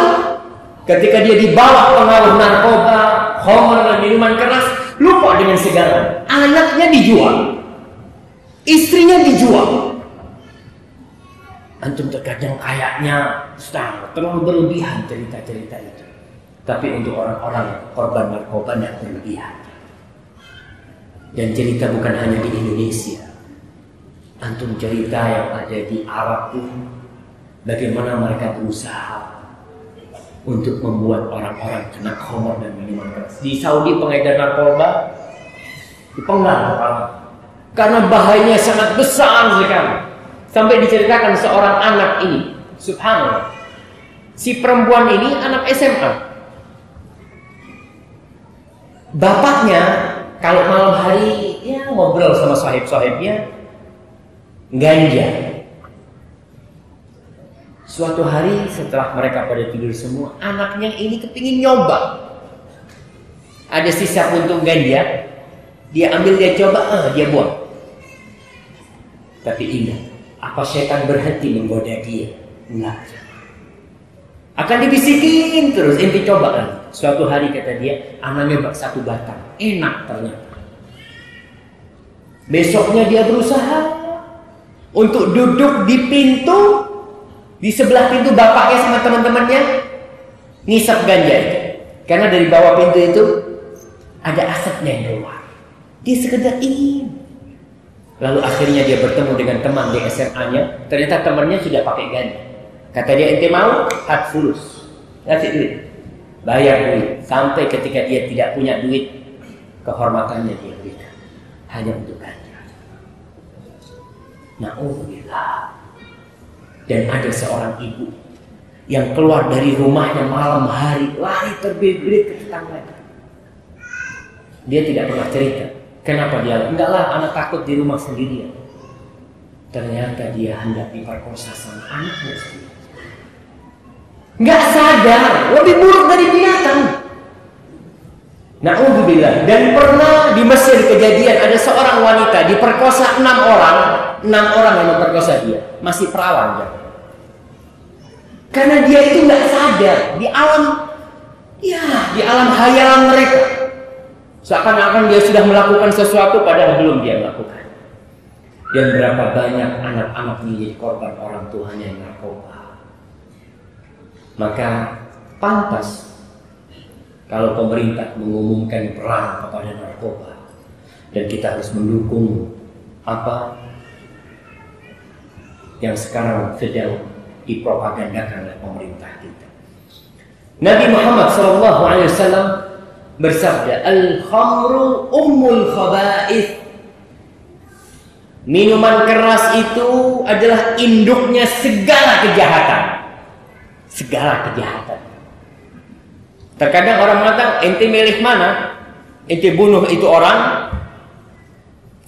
ketika dia dibawa pengaruh narkoba, khamr dan minuman keras, lupa dengan segala. Anaknya dijual, istrinya dijual. Antum terkadang kayaknya terlalu berlebihan cerita-cerita itu. Tapi untuk orang-orang korban narkoba tidak berlebihan. Dan cerita bukan hanya di Indonesia. Antum cerita yang ada di Arab pun, bagaimana mereka berusaha untuk membuat orang-orang kena khamr dan minuman keras. Di Saudi pengedar narkoba dipenggal karena bahayanya sangat besar sekali. Sampai diceritakan seorang anak ini, subhanallah, si perempuan ini anak SMA. Bapaknya kalau malam hari ya ngobrol sama sahib-sahibnya ganja. Suatu hari setelah mereka pada tidur semua, anaknya ini kepingin nyoba. Ada sisa puntung ganja, dia ambil, dia coba, dia buang. Tapi ingat, apa setan berhenti menggoda dia? Enggak. Akan dibisikin terus, ente coba lagi. Suatu hari kata dia, anaknya satu batang, enak ternyata. Besoknya dia berusaha untuk duduk di pintu, di sebelah pintu bapaknya sama teman-temannya ngisap ganja itu. Karena dari bawah pintu itu ada asapnya yang keluar. Dia sekedar ingin. Lalu akhirnya dia bertemu dengan teman di SMA-nya. Ternyata temannya sudah pakai ganja. Kata dia, ente mau? Hak fulus. Kasih duit. Bayar duit. Sampai ketika dia tidak punya duit, kehormatannya dia berikan. Hanya untuk ganja. Na'udzubillah. Dan ada seorang ibu yang keluar dari rumahnya malam hari, lari terbelit-belit ke tetangganya. Dia tidak pernah cerita. Kenapa dia? Enggaklah, anak takut di rumah sendirian. Ternyata dia hendak diperkosa sama anaknya sendiri. Enggak sadar, lebih buruk dari binatang. Na'udzubillah. Dan pernah di Mesir kejadian ada seorang wanita diperkosa 6 orang. 6 orang yang memperkosa dia. Masih perawan ya. Karena dia itu nggak sadar di alam hayalan mereka. Seakan-akan dia sudah melakukan sesuatu padahal belum dia melakukan. Dan berapa banyak anak-anak ini jadi korban orang tuanya yang narkoba. Maka pantas kalau pemerintah mengumumkan perang kepada narkoba dan kita harus mendukung apa yang sekarang sedang dipropagandakan oleh pemerintah kita. Nabi Muhammad SAW bersabda, al-khamru ummul khaba'ith. Minuman keras itu adalah induknya segala kejahatan. Segala kejahatan. Terkadang orang mengatakan, ente milih mana? Ente bunuh itu orang,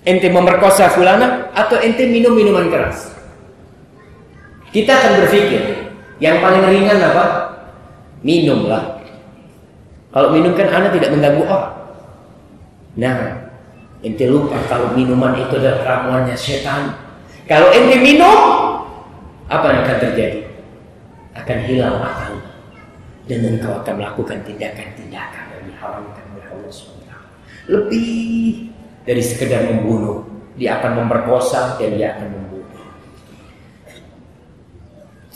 ente memerkosa fulana, atau ente minum minuman keras? Kita akan berpikir, yang paling ringan apa? Minumlah. Kalau minum kan anak tidak mengganggu orang. Nah, ente lupa kalau minuman itu adalah ramuannya setan. Kalau ente minum, apa yang akan terjadi? Akan hilang akal. Dan engkau akan melakukan tindakan-tindakan yang diharamkan oleh Allah SWT. Lebih dari sekedar membunuh. Dia akan memperkosa dan dia akan membunuh.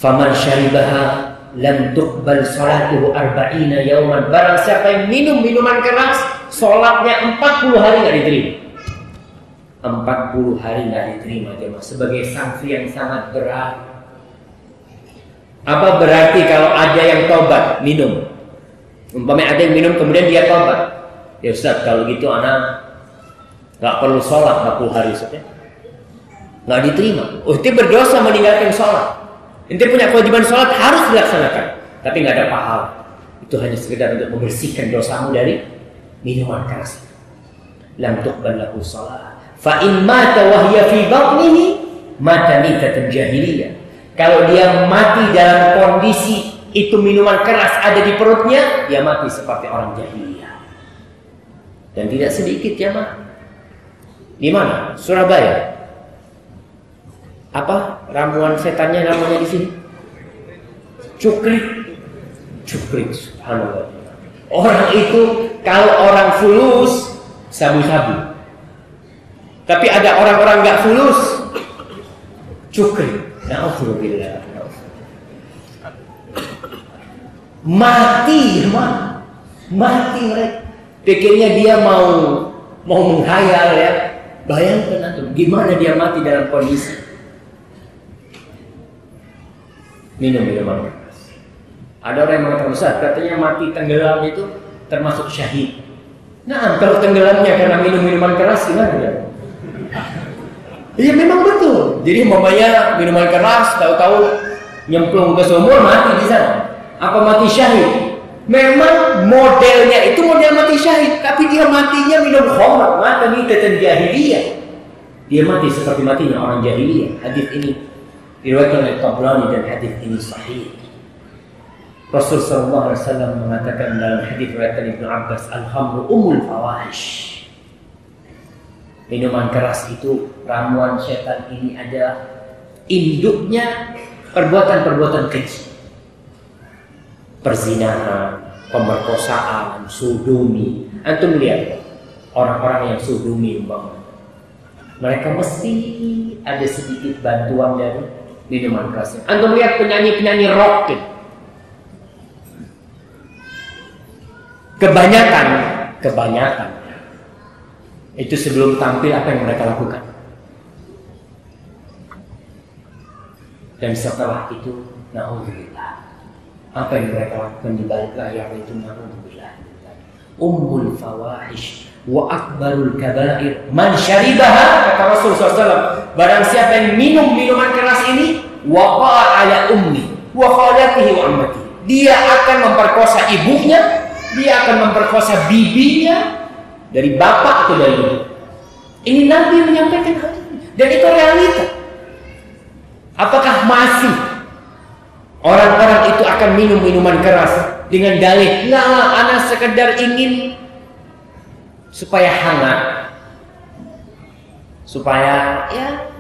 Faman syaribaha lam tuqbal salatuhu arba'ina yauman. Barang siapa yang minum minuman keras, sholatnya 40 hari nggak diterima. 40 hari nggak diterima jemaah. Sebagai sanksi yang sangat berat. Apa berarti kalau ada yang tobat minum? Umpamanya ada yang minum kemudian dia tobat. Ya Ustaz, kalau gitu anak nggak perlu sholat 40 hari Ustaz ya. Nggak diterima. Oh, itu berdosa meninggalkan sholat. Ente punya kewajiban sholat harus dilaksanakan, tapi nggak ada pahala. Itu hanya sekedar untuk membersihkan dosamu dari minuman keras. Lam tuqbal lahu shalah. Fa in mata wa hiya fi batnihi mata mitatan jahiliyah. Kalau dia mati dalam kondisi itu minuman keras ada di perutnya, dia mati seperti orang jahiliyah. Dan tidak sedikit ya, Mak. Di mana? Surabaya. Apa ramuan setannya namanya di sini? Cukrik, subhanallah. Orang itu kalau orang fulus sabu-sabu. Tapi ada orang-orang nggak fulus cukrik. Na'udzubillah. Mati mereka. Pikirnya dia mau menghayal ya. Bayangkan antum gimana dia mati dalam kondisi minum minuman keras. Ada orang yang mengatakan, Ustaz, katanya mati tenggelam itu termasuk syahid. Nah, kalau tenggelamnya karena minum minuman keras gimana ya? Iya memang betul. Jadi umpamanya minuman keras tahu-tahu nyemplung ke sumur mati di sana. Apa mati syahid? Memang modelnya itu model mati syahid, tapi dia matinya minum khamr, mati mitatan jahiliyah. Dia mati seperti matinya orang jahiliyah. Hadis ini diriwayatkan oleh Tabrani dan hadis ini sahih. Rasul sallallahu alaihi wasallam mengatakan dalam hadis riwayat Ibnu Abbas, al-khamru ummul fawahish. Minuman keras itu ramuan setan. Ini adalah induknya perbuatan-perbuatan keji. Perzinahan, pemerkosaan, sodomi. Antum lihat orang-orang yang sodomi umpamanya, mereka mesti ada sedikit bantuan dari minuman keras. Antum lihat penyanyi-penyanyi rock gitu. Kebanyakan itu sebelum tampil apa yang mereka lakukan, dan setelah itu na'udzubillah, apa yang mereka lakukan di balik layar itu na'udzubillah. Ummul fawahish wa akbarul kabair man syaribaha, kata Rasul SAW, barang siapa yang minum minuman keras ini, waqa'a ala ummi wa khalatihi wa ammatihi, dia akan memperkosa ibunya, dia akan memperkosa bibinya, dari bapak atau dari ibu. Ini Nabi menyampaikan hal ini, dan itu realita. Apakah masih orang-orang itu akan minum minuman keras dengan dalih, nah, anak sekedar ingin supaya hangat, supaya ya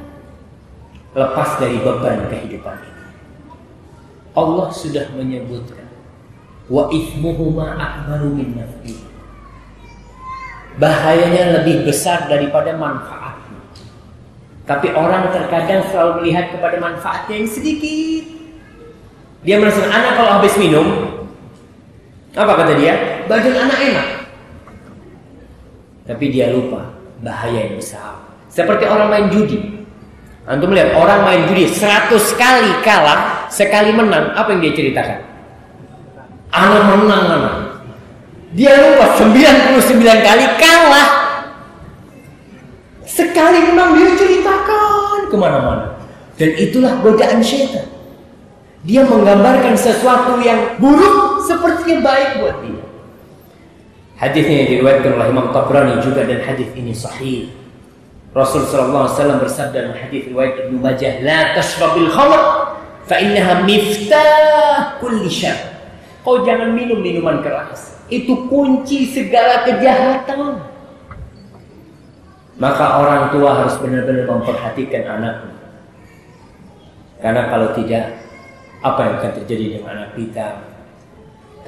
lepas dari beban kehidupan ini. Allah sudah menyebutkan, wa ithmuhuma akbaru min naf'i. Bahayanya lebih besar daripada manfaatnya. Tapi orang terkadang selalu melihat kepada manfaatnya yang sedikit. Dia merasa, anak kalau habis minum, apa kata dia? Badan anak enak. Tapi dia lupa bahaya yang besar. Seperti orang main judi. Antum melihat orang main judi 100 kali kalah, sekali menang, apa yang dia ceritakan? Anak menang, anak. Dia lupa 99 kali kalah. Sekali menang dia ceritakan kemana-mana. Dan itulah godaan syaitan. Dia menggambarkan sesuatu yang buruk seperti yang baik buat dia. Hadisnya yang diriwayatkan oleh Imam Tabrani juga, dan hadis ini sahih. Rasul sallallahu alaihi wasallam bersabda dalam hadis riwayat Ibnu Majah, "La tashrabil khamr fa innaha miftah kulli syarr." Kau jangan minum minuman keras. Itu kunci segala kejahatan. Maka orang tua harus benar-benar memperhatikan anaknya. Karena kalau tidak, apa yang akan terjadi dengan anak kita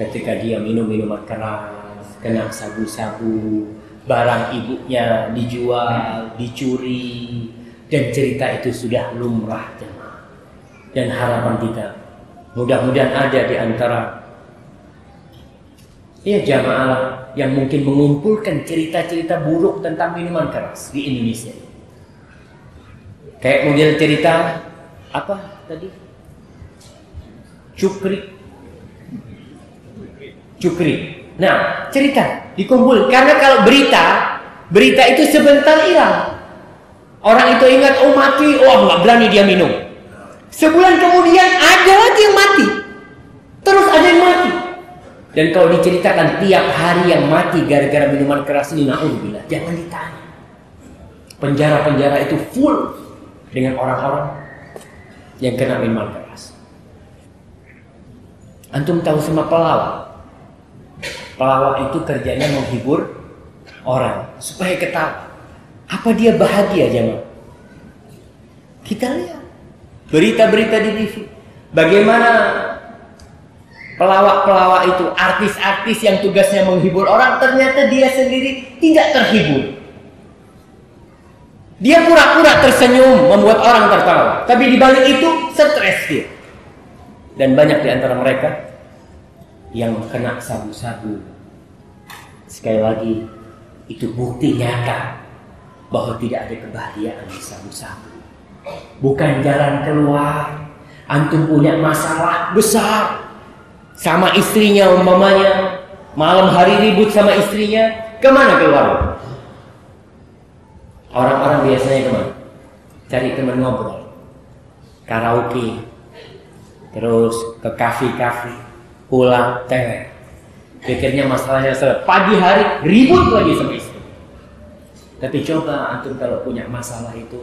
ketika dia minum minuman keras, kena sabu-sabu, barang ibunya dijual, dicuri, dan cerita itu sudah lumrah jemaah. Dan harapan kita, mudah-mudahan ada di antara jamaah yang mungkin mengumpulkan cerita-cerita buruk tentang minuman keras di Indonesia. Kayak model cerita apa tadi? Cukri. Nah, cerita dikumpul, karena kalau berita itu sebentar hilang. Orang itu ingat, oh mati, oh nggak berani dia minum. Sebulan kemudian ada lagi yang mati, terus ada yang mati. Dan kalau diceritakan tiap hari yang mati gara-gara minuman keras ini, na'udzubillah, jangan ditanya. Penjara-penjara itu full dengan orang-orang yang kena minuman keras. Antum tahu sama pelawak? Pelawak itu kerjanya menghibur orang supaya ketawa. Apa dia bahagia jemaah? Kita lihat berita-berita di TV. Bagaimana Pelawak-pelawak itu, artis-artis yang tugasnya menghibur orang, ternyata dia sendiri tidak terhibur. Dia pura-pura tersenyum, membuat orang tertawa. Tapi di balik itu, stres dia. Dan banyak di antara mereka yang kena sabu-sabu. Sekali lagi, itu bukti nyata bahwa tidak ada kebahagiaan di sabu-sabu. Bukan jalan keluar. Antum punya masalah besar sama istrinya umpamanya, malam hari ribut sama istrinya, kemana keluar? Orang-orang biasanya kemana? Cari teman ngobrol, karaoke, terus ke kafe-kafe, pulang, pikirnya masalahnya selesai. Pagi hari ribut lagi sama istri. Tapi coba antum kalau punya masalah itu,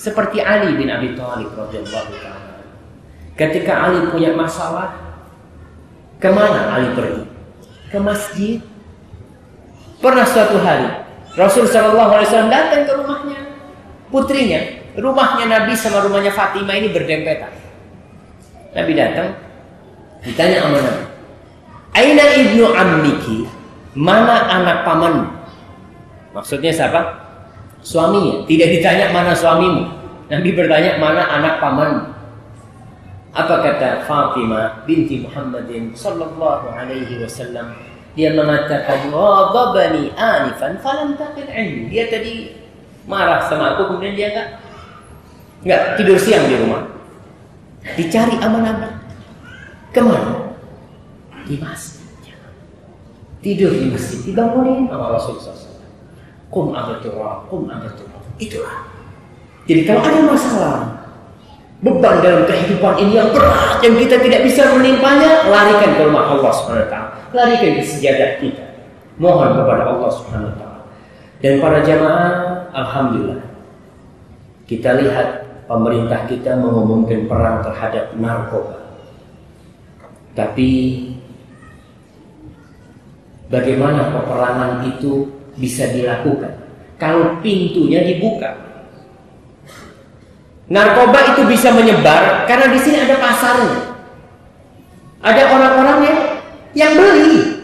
seperti Ali bin Abi Thalib radhiyallahu ta'ala. Ketika Ali punya masalah, kemana Ali pergi? Ke masjid. Pernah suatu hari Rasul SAW datang ke rumahnya putrinya. Rumahnya Nabi sama rumahnya Fatimah ini berdempetan. Nabi datang, ditanya sama Nabi, Aina ibnu ammiki? Mana anak pamanmu? Maksudnya siapa? Suaminya. Tidak ditanya mana suamimu. Nabi bertanya mana anak pamanmu. Apa kata Fatimah binti Muhammadin sallallahu alaihi wasallam? Dia mengatakan, "Ghadabani anifan falam taqil ilmi." Dia tadi marah sama aku, kemudian dia enggak tidur siang di rumah. Dicari aman-aman. Kemana? Di masjid. Tidur di masjid, dibangunin sama Rasulullah SAW. Qum abaturah, qum abaturah. Itulah. Jadi kalau ada masalah, beban dalam kehidupan ini yang berat, yang kita tidak bisa menimpanya, larikan ke rumah Allah SWT. Larikan ke sejadah kita. Mohon kepada Allah SWT. Dan para jamaah, alhamdulillah, kita lihat pemerintah kita mengumumkan perang terhadap narkoba. Tapi bagaimana peperangan itu bisa dilakukan kalau pintunya dibuka? Narkoba itu bisa menyebar karena di sini ada pasarnya. Ada orang-orang yang beli.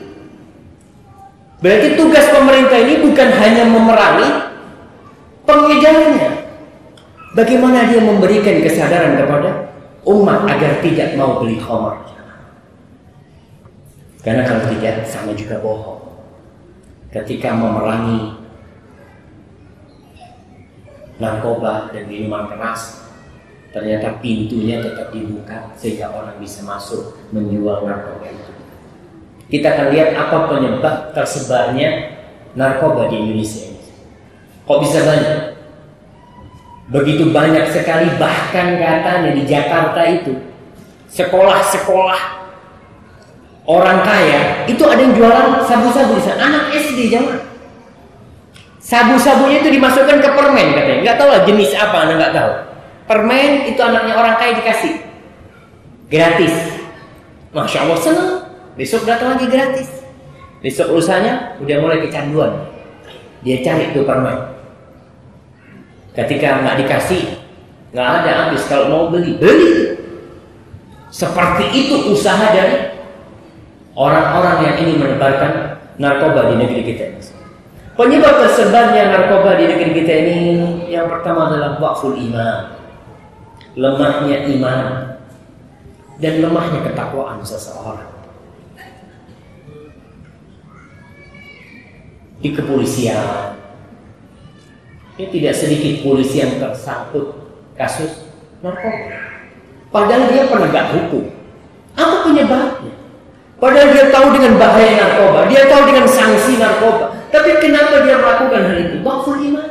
Berarti tugas pemerintah ini bukan hanya memerangi pengedarnya. Bagaimana dia memberikan kesadaran kepada umat agar tidak mau beli khamar? Karena kalau tidak, sama juga bohong. Ketika memerangi narkoba dan minuman keras, ternyata pintunya tetap dibuka sehingga orang bisa masuk menjual narkoba itu. Kita akan lihat apa penyebab tersebarnya narkoba di Indonesia ini. Kok bisa banyak? Begitu banyak sekali, bahkan katanya di Jakarta itu sekolah-sekolah orang kaya itu ada yang jualan sabu-sabu di sana. Anak SD jangan. Sabu-sabunya itu dimasukkan ke permen katanya. Nggak tahu lah jenis apa, anda nggak tahu. Permen itu anaknya orang kaya dikasih gratis. Masya Allah senang. Besok datang lagi gratis. Besok lusanya udah mulai kecanduan. Dia cari tuh permen. Ketika nggak dikasih, nggak ada, habis. Kalau mau beli. Seperti itu usaha dari orang-orang yang ingin menebarkan narkoba di negeri kita. Penyebab tersebarnya narkoba di negeri kita ini, yang pertama adalah dhaful iman, lemahnya iman dan lemahnya ketakwaan seseorang. Di kepolisian, ini tidak sedikit polisi yang tersangkut kasus narkoba. Padahal dia penegak hukum. Apa penyebabnya? Padahal dia tahu dengan bahaya narkoba, dia tahu dengan sanksi narkoba. Tapi kenapa dia melakukan hal itu? Dhaful iman.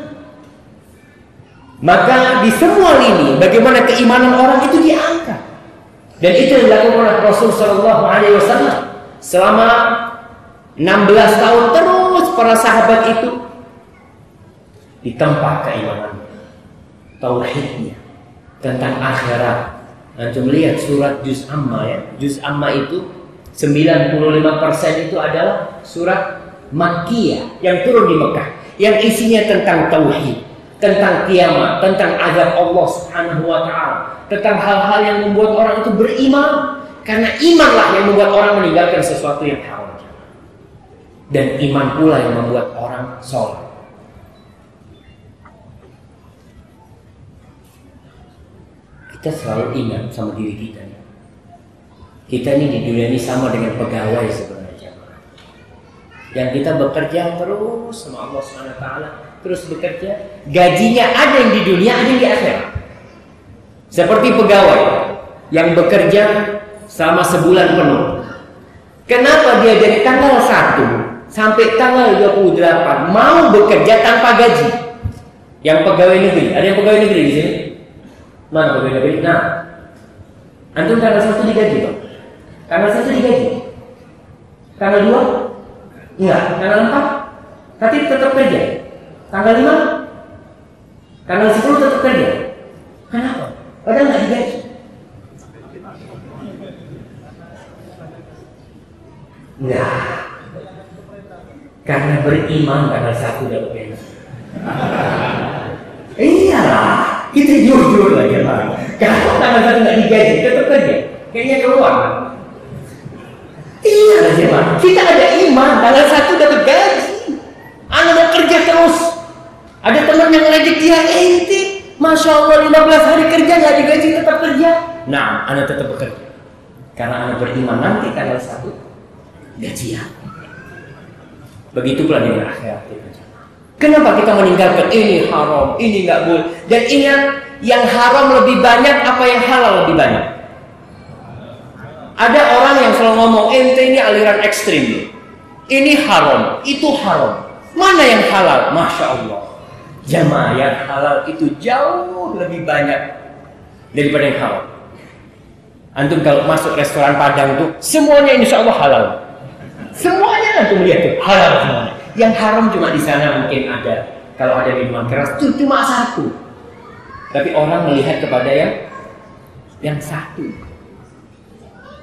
Maka di semua lini, bagaimana keimanan orang itu diangkat. Dan itu yang dilakukan oleh Rasul Sallallahu Alaihi Wasallam selama 16 tahun terus para sahabat itu ditempa keimanan, tauhidnya, tentang akhirat. Antum lihat surat Juz Amma ya. Juz Amma itu 95% itu adalah surat Makkiyah yang turun di Mekah, yang isinya tentang tauhid, tentang kiamat, tentang azab Allah Subhanahu wa taala, tentang hal-hal yang membuat orang itu beriman. Karena imanlah yang membuat orang meninggalkan sesuatu yang haram. Dan iman pula yang membuat orang sholat. Kita selalu ingat sama diri kita. Kita ini di dunia ini sama dengan pegawai sebenarnya. Yang kita bekerja terus sama Allah SWT, terus bekerja. Gajinya ada yang di dunia, ada yang di akhirat. Seperti pegawai yang bekerja selama sebulan penuh. Kenapa dia dari tanggal 1 sampai tanggal 28 mau bekerja tanpa gaji? Yang pegawai negeri, ada yang pegawai negeri di sini? Mana pegawai negeri? Nah, antum tanggal 1 digaji, Pak. Tanggal 1 digaji. Tanggal 2? Enggak. Tanggal 4? Tapi tetap kerja. Tanggal 5? Tanggal 10 tetap kerja. Kenapa? Padahal nggak digaji. Enggak. Karena beriman tanggal 1 dapat gaji. Iyalah. Kita jujur lah ya Pak. Kalau tanggal 1 nggak digaji, tetap kerja. Kayaknya keluar. Iya lah ya Pak. Kita ada iman, tanggal 1 dapat gaji. Anak mau kerja terus. Ada teman yang ngajak dia, ente, Masya Allah 15 hari kerja nggak digaji tetap kerja. Nah, anak tetap bekerja. Karena anak beriman nanti tanggal 1 gajian. Begitu pula dengan akhirat. Kenapa kita meninggalkan ini haram, ini nggak boleh? Dan ingat, yang haram lebih banyak, apa yang halal lebih banyak? Ada orang yang selalu ngomong, ente ini aliran ekstrim. Ini haram, itu haram. Mana yang halal? Masya Allah. Jamaah, yang halal itu jauh lebih banyak daripada yang haram. Antum kalau masuk restoran Padang tuh, semuanya insya Allah halal. Semuanya antum lihat tuh, halal semuanya. Yang haram cuma di sana mungkin ada. Kalau ada minuman keras itu cuma 1. Tapi orang melihat kepada yang 1.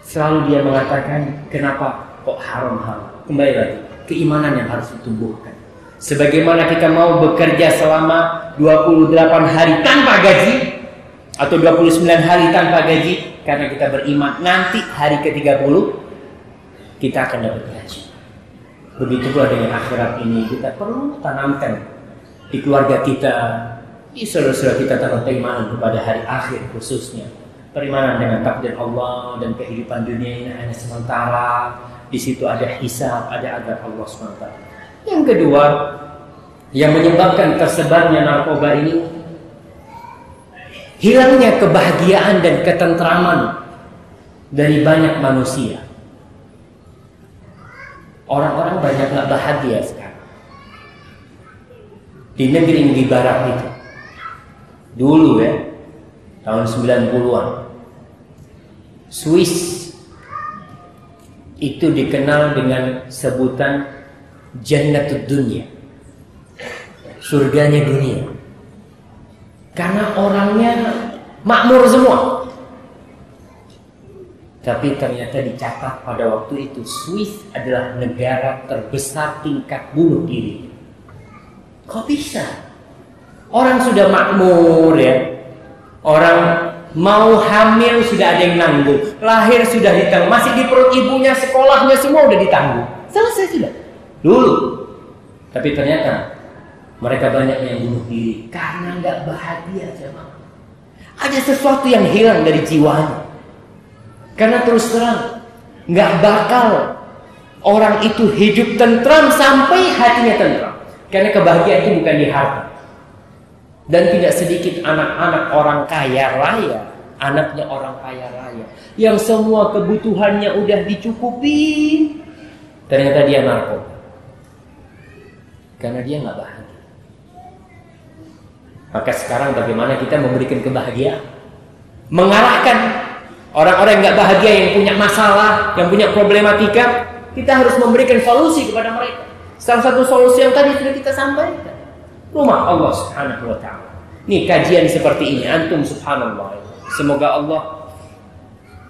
Selalu dia mengatakan, kenapa kok haram-haram? Kembali lagi, keimanan yang harus ditumbuhkan. Sebagaimana kita mau bekerja selama 28 hari tanpa gaji atau 29 hari tanpa gaji karena kita beriman, nanti hari ke-30 kita akan dapat gaji. Begitu pula dengan akhirat ini, kita perlu tanamkan di keluarga kita, di saudara-saudara kita, tentang keimanan kepada hari akhir khususnya. Perimanan dengan takdir Allah dan kehidupan dunia ini hanya sementara. Di situ ada hisab, ada azab Allah SWT. Yang kedua, yang menyebabkan tersebarnya narkoba ini, hilangnya kebahagiaan dan ketentraman dari banyak manusia. Orang-orang banyak gak bahagia sekarang di negeri yang di barat itu. Dulu ya, tahun 90-an, Swiss itu dikenal dengan sebutan Jannatud Dunya, surganya dunia. Karena orangnya makmur semua. Tapi ternyata dicatat pada waktu itu Swiss adalah negara terbesar tingkat bunuh diri. Kok bisa? Orang sudah makmur ya. Orang mau hamil sudah ada yang nanggung. Lahir sudah ditanggung. Masih di perut ibunya, sekolahnya semua udah ditanggung. Selesai sudah. Dulu. Tapi ternyata mereka banyak yang bunuh diri karena nggak bahagia jemaah. Ada sesuatu yang hilang dari jiwanya. Karena terus terang, nggak bakal orang itu hidup tentram sampai hatinya tentram. Karena kebahagiaan itu bukan di harta. Dan tidak sedikit anak-anak orang kaya raya, anaknya orang kaya raya, yang semua kebutuhannya udah dicukupi, ternyata dia narkoba. Karena dia nggak bahagia. Maka sekarang bagaimana kita memberikan kebahagiaan? Mengarahkan orang-orang yang nggak bahagia, yang punya masalah, yang punya problematika, kita harus memberikan solusi kepada mereka. Salah satu solusi yang tadi sudah kita sampaikan, rumah Allah Subhanahu wa Ta'ala. Nih kajian seperti ini, antum subhanallah. Semoga Allah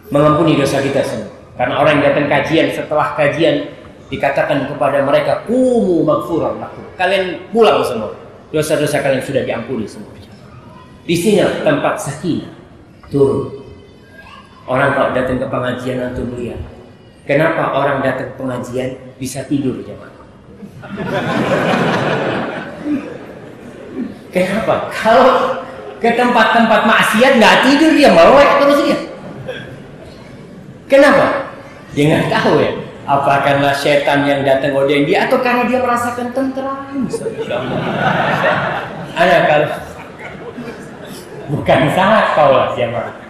mengampuni dosa kita semua. Karena orang yang datang kajian, setelah kajian dikatakan kepada mereka, qumu maghfuran lakum. Kalian pulang semua. Dosa-dosa kalian sudah diampuni semua. Di sini tempat sakinah turun. Orang kalau datang ke pengajian antum lihat, kenapa orang datang ke pengajian bisa tidur jemaah? Kenapa? Kalau ke tempat-tempat maksiat nggak tidur dia, melek terus dia. Kenapa? Dia nggak tahu ya. Apa karena setan yang datang godain dia atau karena dia merasakan tentram? Ada kalau bukan sakau lah siapa.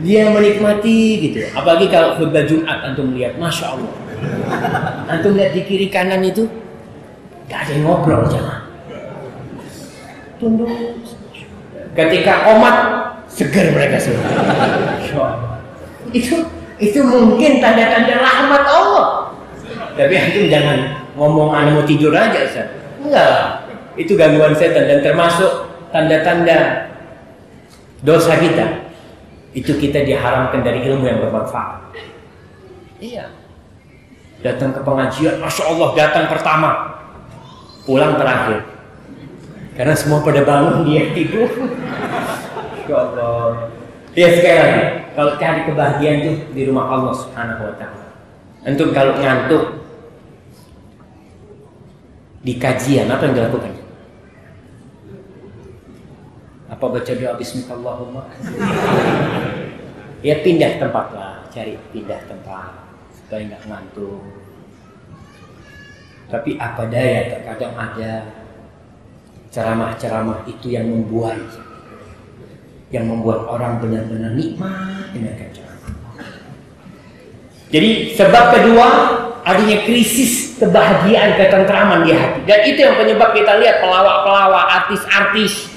Dia menikmati gitu. Apalagi kalau khutbah Jumat antum lihat, masya Allah. Antum lihat di kiri kanan itu, gak ada yang ngobrol jangan. Tunduk. Ketika qomat seger mereka semua. Itu mungkin tanda-tanda rahmat Allah. Tapi antum jangan ngomong anda mau tidur aja Ustaz. Enggak. Itu gangguan setan dan termasuk tanda-tanda dosa kita. Itu kita diharamkan dari ilmu yang bermanfaat. Iya. Datang ke pengajian, masya Allah datang pertama, pulang terakhir. Karena semua pada bangun dia tidur. Ya Allah. Ya sekali lagi, kalau cari kebahagiaan itu di rumah Allah Subhanahu Wa Taala. Antum kalau ngantuk di kajian apa yang dilakukan? Apa baca doa Bismillahirrahmanirrahim? Ya pindah tempat lah, cari pindah tempat supaya nggak ngantuk. Tapi apa daya, terkadang ada ceramah-ceramah itu yang membuat orang benar-benar nikmat dengarkan ceramah. Jadi sebab kedua, adanya krisis kebahagiaan, ketentraman di hati. Dan itu yang penyebab kita lihat pelawak-pelawak, artis-artis,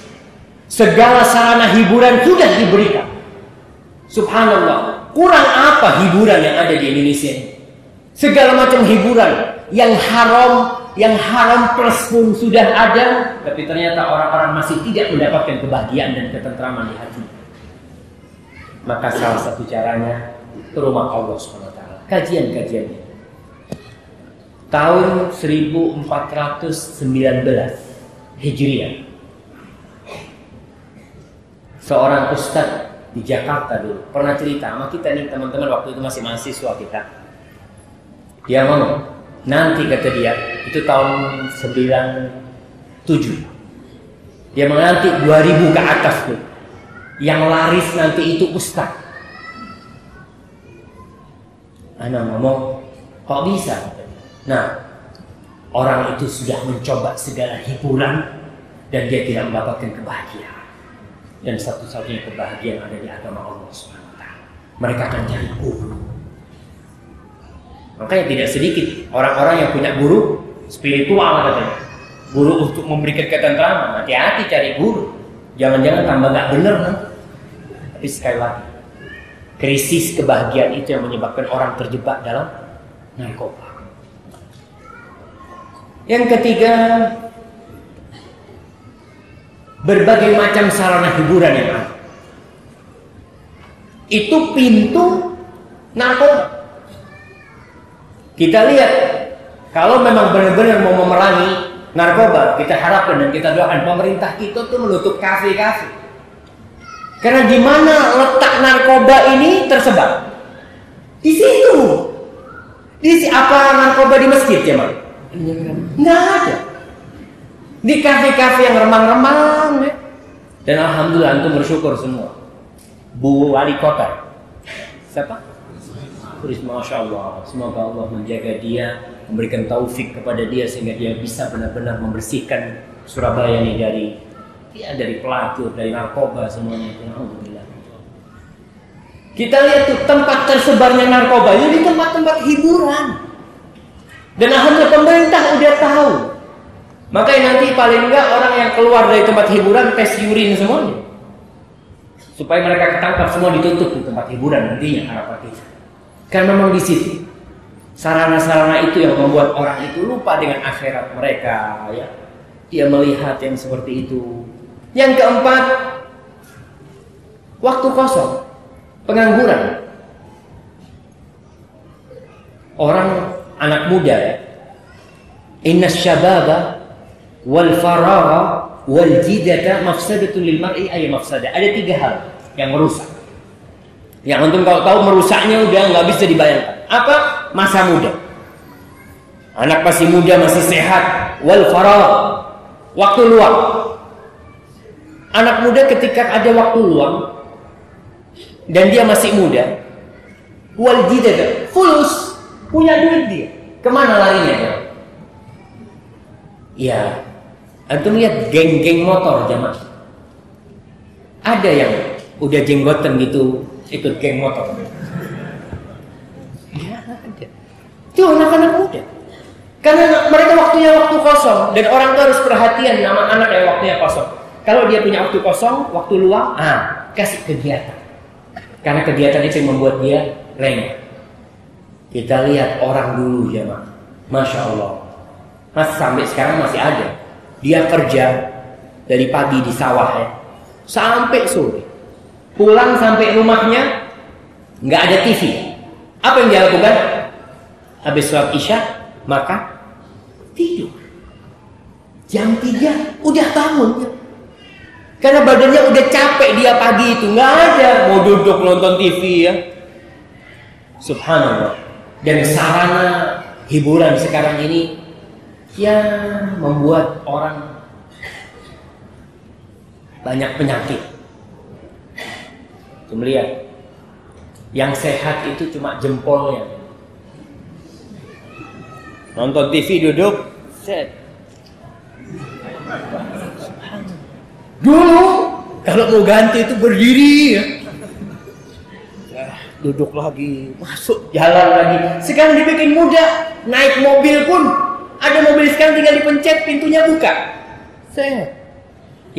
segala sarana hiburan sudah diberikan. Subhanallah, kurang apa hiburan yang ada di Indonesia ini? Segala macam hiburan yang haram plus pun sudah ada, tapi ternyata orang-orang masih tidak mendapatkan kebahagiaan dan ketentraman di hati. Maka salah satu caranya ke rumah Allah SWT. Kajian-kajiannya. Tahun 1419 Hijriah. Seorang ustadz di Jakarta dulu pernah cerita sama kita nih teman-teman, waktu itu masih mahasiswa kita. Dia ngomong, nanti kata dia, itu tahun 97. Dia menanti 2000 ke atas tuh. Yang laris nanti itu ustadz. Anak ngomong, kok bisa? Nah, orang itu sudah mencoba segala hiburan dan dia tidak mendapatkan kebahagiaan. Dan satu-satunya kebahagiaan ada di agama Allah SWT. Mereka akan cari guru. Makanya tidak sedikit orang-orang yang punya guru spiritual katanya. Guru untuk memberikan ketentraman. Hati-hati cari guru. Jangan-jangan tambah gak bener nanti. Tapi sekali lagi, krisis kebahagiaan itu yang menyebabkan orang terjebak dalam narkoba. Yang ketiga, berbagai macam sarana hiburan yang ada. Itu pintu narkoba. Kita lihat, kalau memang benar-benar mau memerangi narkoba, kita harapkan dan kita doakan pemerintah kita tuh menutup kafe-kafe. Karena di mana letak narkoba ini tersebar? Di situ. Apa narkoba di masjid ya, Mak? Nggak ada. Di kafe-kafe yang remang-remang ya. Dan alhamdulillah antum bersyukur semua. Bu Wali Kota siapa? Risma, Masya Allah. Semoga Allah menjaga dia, memberikan taufik kepada dia sehingga dia bisa benar-benar membersihkan Surabaya ini dari pelacur, dari narkoba semuanya itu. Alhamdulillah. Kita lihat tuh tempat tersebarnya narkoba ini di tempat-tempat hiburan. Dan alhamdulillah pemerintah udah tahu. Makanya nanti paling enggak orang yang keluar dari tempat hiburan tes urin semuanya. Supaya mereka ketangkap semua, ditutup di tempat hiburan nantinya harapan kita. Karena memang di situ sarana-sarana itu yang membuat orang itu lupa dengan akhirat mereka ya. Dia melihat yang seperti itu. Yang keempat, waktu kosong, pengangguran. Orang anak muda ya. Inna syababa wal faragha wal jidata mafsadatun lil mar'i ay mafsadah. Ada 3 hal yang merusak. Yang antum kalau tahu merusaknya udah nggak bisa dibayangkan. Apa? Masa muda. Anak masih muda, masih sehat. Wal faragh, waktu luang. Anak muda ketika ada waktu luang dan dia masih muda, wal jidad, fulus, punya duit dia. Kemana larinya? Ya, antum lihat geng-geng motor jamaah. Ada yang udah jenggotan gitu ikut geng motor. Ya ada. Itu anak-anak muda. Karena mereka waktunya waktu kosong dan orang tuh harus perhatian sama anak yang waktunya kosong. Kalau dia punya waktu kosong, waktu luang, kasih kegiatan. Karena kegiatan itu yang membuat dia lengah. Kita lihat orang dulu ya, Mak. Masya Allah. Mas sampai sekarang masih ada. Dia kerja dari pagi di sawah ya, sampai sore. Pulang sampai rumahnya nggak ada TV. Apa yang dia lakukan? Habis sholat isya, maka tidur. Jam 3 udah bangun ya. Karena badannya udah capek dia pagi itu, nggak ada mau duduk nonton TV ya. Subhanallah. Dan sarana hiburan sekarang ini ya membuat orang banyak penyakit. Melihat yang sehat itu cuma jempolnya. Nonton TV duduk, set. Dulu kalau mau ganti itu berdiri ya. Duduk lagi, masuk jalan lagi. Sekarang dibikin mudah, naik mobil pun ada mobil sekarang tinggal dipencet pintunya buka. Set.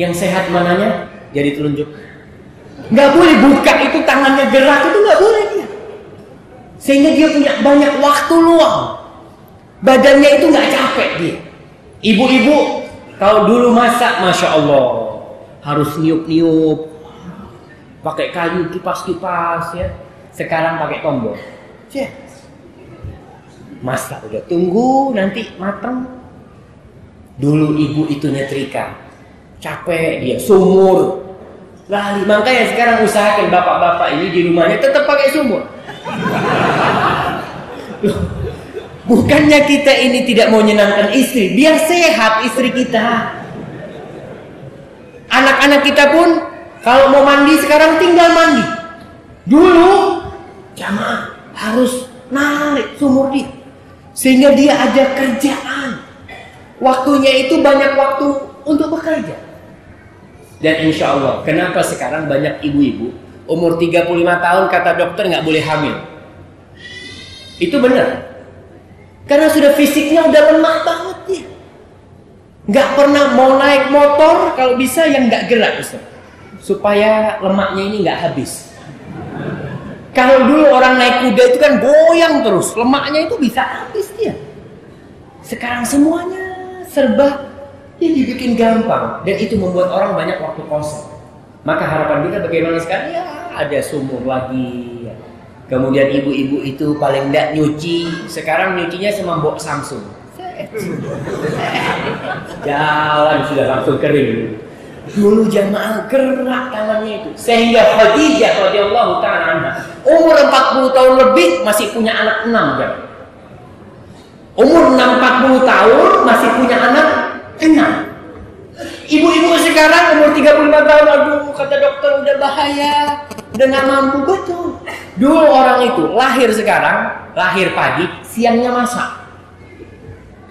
Yang sehat mananya? Jadi telunjuk. Nggak boleh buka itu tangannya gerak itu nggak boleh dia. Sehingga dia punya banyak waktu luang. Badannya itu nggak capek dia. Ibu-ibu kalau dulu masak, masya Allah, harus niup-niup, pakai kayu kipas-kipas ya. Sekarang pakai tombol. Masak udah tunggu nanti matang. Dulu ibu itu nyetrika, capek dia, sumur, lali. Makanya sekarang usahakan bapak-bapak ini di rumahnya tetap pakai sumur. Bukannya kita ini tidak mau menyenangkan istri, biar sehat istri kita. Anak-anak kita pun kalau mau mandi sekarang tinggal mandi. Dulu jamaah harus narik sumur dia, sehingga dia ada kerjaan. Waktunya itu banyak waktu untuk bekerja. Dan insya Allah, kenapa sekarang banyak ibu-ibu umur 35 tahun kata dokter nggak boleh hamil? Itu benar. Karena sudah fisiknya udah lemah banget ya. Nggak pernah mau naik motor, kalau bisa yang nggak gerak Ustaz. Supaya lemaknya ini nggak habis. Kalau dulu orang naik kuda itu kan goyang terus, lemaknya itu bisa habis dia. Sekarang semuanya serba ya dibikin gampang, dan itu membuat orang banyak waktu kosong. Maka harapan kita bagaimana sekarang? Ya ada sumur lagi ya. Kemudian ibu-ibu itu paling enggak nyuci, sekarang nyucinya sama mbok Samsung. Jalan sudah langsung kering. Dulu jamaah gerak tangannya itu. Sehingga Khadijah radhiyallahu ta'ala anha umur 40 tahun lebih masih punya anak 6 jam. Umur 40 tahun masih punya anak 6. Ibu-ibu sekarang umur 35 tahun, aduh kata dokter udah bahaya, udah gak mampu. Betul. Dulu orang itu lahir sekarang, lahir pagi, siangnya masak.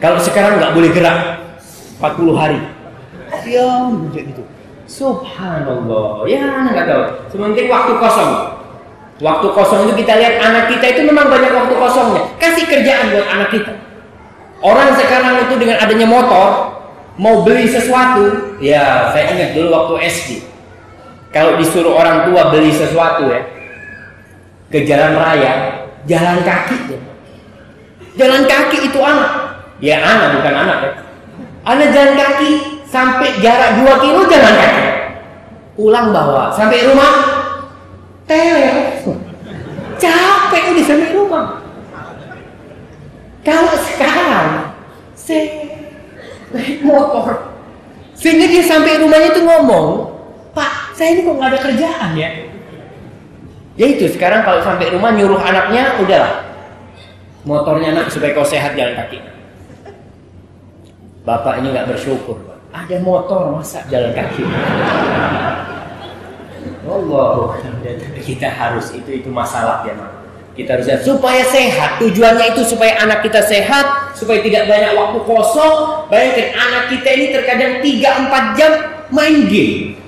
Kalau sekarang nggak boleh gerak 40 hari. Ya, gitu. Subhanallah. Ya, nggak tahu. Sementing waktu kosong. Waktu kosong itu kita lihat anak kita itu memang banyak waktu kosongnya. Kasih kerjaan buat anak kita. Orang sekarang itu dengan adanya motor, mau beli sesuatu, ya saya ingat dulu waktu SD. Kalau disuruh orang tua beli sesuatu ya, ke jalan raya, jalan kaki ya. Jalan kaki itu anak. Ya anak bukan anak ya. Anak jalan kaki sampai jarak 2 kilo jalan kaki. Pulang bawa sampai rumah teler. Capek udah sampai rumah. Kalau sekarang naik motor, sehingga dia sampai rumahnya itu ngomong, Pak, saya ini kok nggak ada kerjaan ya? Ya itu sekarang kalau sampai rumah nyuruh anaknya, udahlah, motornya nak supaya kau sehat jalan kaki. Bapak ini nggak bersyukur, ada motor masa jalan kaki. Allah, kita harus itu masalah ya, Mak. Kita harus supaya sehat. Tujuannya itu supaya anak kita sehat, supaya tidak banyak waktu kosong. Bayangkan anak kita ini terkadang 3-4 jam main game.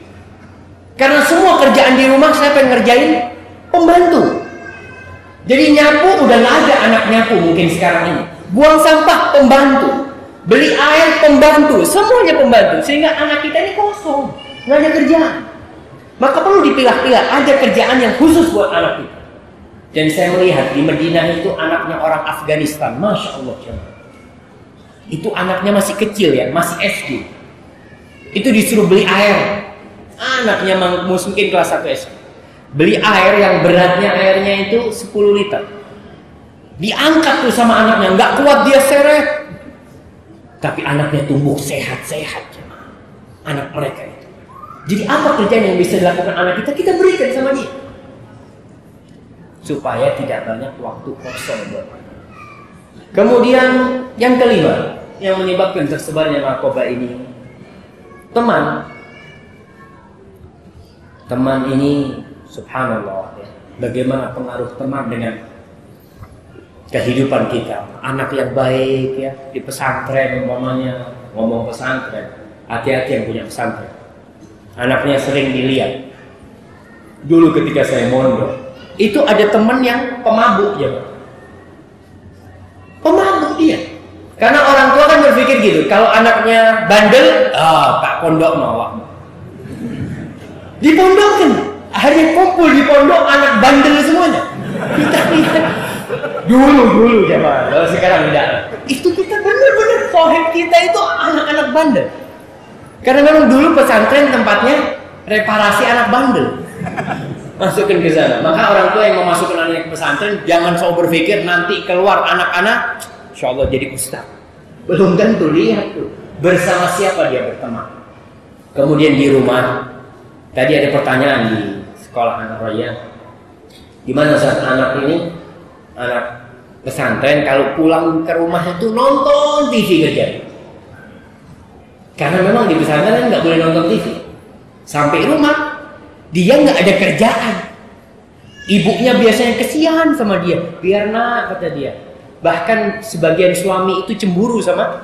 Karena semua kerjaan di rumah siapa yang ngerjain? Pembantu. Jadi nyapu udah nggak ada anak nyapu mungkin sekarang ini. Buang sampah pembantu. Beli air pembantu, semuanya pembantu. Sehingga anak kita ini kosong, nggak ada kerjaan. Maka perlu dipilah-pilah, ada kerjaan yang khusus buat anak kita. Dan saya melihat di Madinah itu anaknya orang Afghanistan, Masya Allah. Itu anaknya masih kecil ya, masih SD. Itu disuruh beli air. Anaknya mungkin kelas 1 SD. Beli air yang beratnya airnya itu 10 liter. Diangkat tuh sama anaknya, nggak kuat dia seret. Tapi anaknya tumbuh sehat-sehat. Anak mereka itu. Jadi apa kerjaan yang bisa dilakukan anak kita? Kita berikan sama dia. Supaya tidak banyak waktu kosong buat anak. Kemudian yang kelima, yang menyebabkan tersebarnya narkoba ini, teman. Teman ini subhanallah ya. Bagaimana pengaruh teman dengan kehidupan kita. Anak yang baik ya, di pesantren umpamanya, ngomong pesantren, hati-hati yang punya pesantren. Anaknya sering dilihat. Dulu ketika saya mondok, itu ada teman yang pemabuk ya, Pak. Pemabuk dia. Karena orang tua kan berpikir gitu, kalau anaknya bandel, tak pondok mawak. Dipondokkan. Akhirnya kumpul di pondok anak bandel semuanya. Kita dulu zaman, kalau sekarang tidak. Itu kita benar-benar sohib kita itu anak-anak bandel. Karena memang dulu pesantren tempatnya reparasi anak bandel. Masukkan ke sana. Maka orang tua yang memasukkan anaknya ke pesantren jangan selalu berpikir nanti keluar anak-anak insyaallah jadi ustaz. Belum tentu, lihat tuh bersama siapa dia berteman. Kemudian di rumah, tadi ada pertanyaan di sekolah anak Raya, gimana saat anak ini, anak pesantren kalau pulang ke rumah itu nonton TV kerja. Karena memang di pesantren nggak boleh nonton TV. Sampai rumah dia nggak ada kerjaan. Ibunya biasanya kesian sama dia, biar nak kata dia. Bahkan sebagian suami itu cemburu sama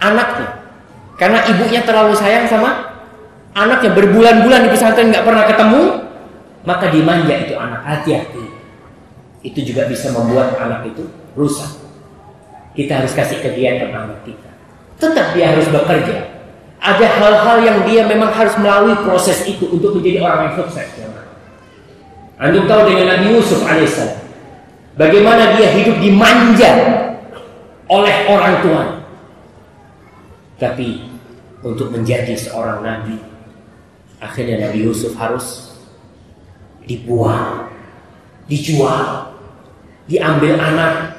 anaknya, karena ibunya terlalu sayang sama anaknya. Berbulan-bulan di pesantren nggak pernah ketemu, maka dimanja itu anak. Hati-hati, itu juga bisa membuat anak itu rusak. Kita harus kasih kegiatan anak kita. Tetap dia harus bekerja. Ada hal-hal yang dia memang harus melalui proses itu untuk menjadi orang yang sukses. Antum tahu dengan Nabi Yusuf alaihissalam, bagaimana dia hidup dimanja oleh orang tua. Tapi untuk menjadi seorang nabi, akhirnya Nabi Yusuf harus dibuang, dijual, diambil anak,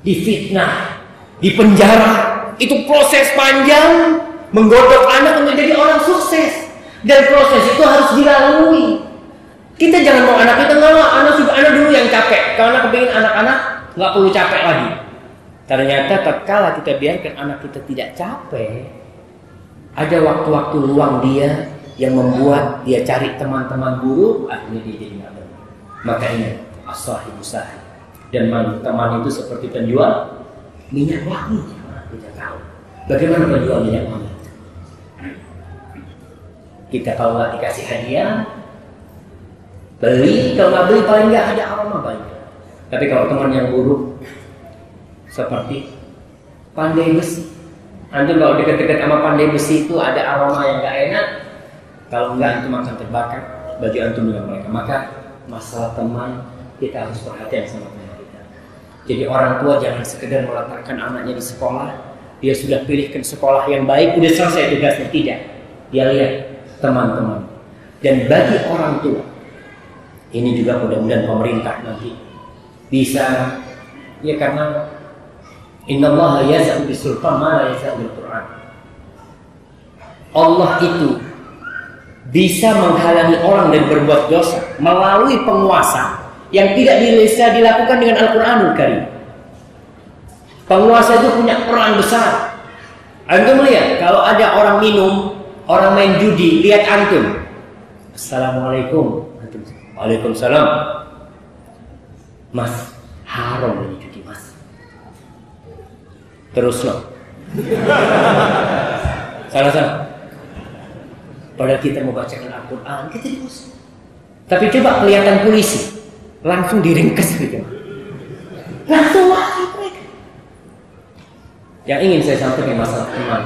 difitnah, dipenjara. Itu proses panjang menggodok anak untuk jadi orang sukses, dan proses itu harus dilalui. Kita jangan mau anak kita anak dulu yang capek. Kalau anak kepingin anak-anak nggak perlu capek lagi. Ternyata tatkala kita biarkan anak kita tidak capek, ada waktu-waktu luang dia yang membuat dia cari teman-teman buruk, akhirnya dia jadi nggak benar. Maka ini as-sahibu sahih. Dan teman itu seperti penjual minyak wangi. Kita tahu bagaimana penjual minyak wangi. Kita kalau nggak dikasih hadiah, beli. Kalau nggak beli paling nggak ada aroma baik. Tapi kalau teman yang buruk seperti pandai besi, antum kalau dekat-dekat sama pandai besi itu ada aroma yang nggak enak. Kalau nggak antum akan terbakar baju antum dengan mereka. Maka masalah teman kita harus perhatian sama teman kita. Jadi orang tua jangan sekedar meletakkan anaknya di sekolah, dia sudah pilihkan sekolah yang baik, udah selesai tugasnya. Tidak, dia lihat teman-teman. Dan bagi orang tua, ini juga mudah-mudahan pemerintah nanti bisa, ya karena innallaha yaz'u bisultan ma la yaz'u bil Qur'an. Allah itu bisa menghalangi orang dari berbuat dosa melalui penguasa yang tidak bisa dilakukan dengan Al-Quranul Karim. Penguasa itu punya peran besar. Antum lihat, kalau ada orang minum, orang main judi, lihat antum. Assalamualaikum. Waalaikumsalam. Mas, haram ini judi, Mas. Terus loh. Salah. Padahal kita mau bacakan Al-Quran, kita diusir. Tapi coba kelihatan polisi, langsung diringkes gitu. Langsung lari mereka. Yang ingin saya sampaikan masalah iman.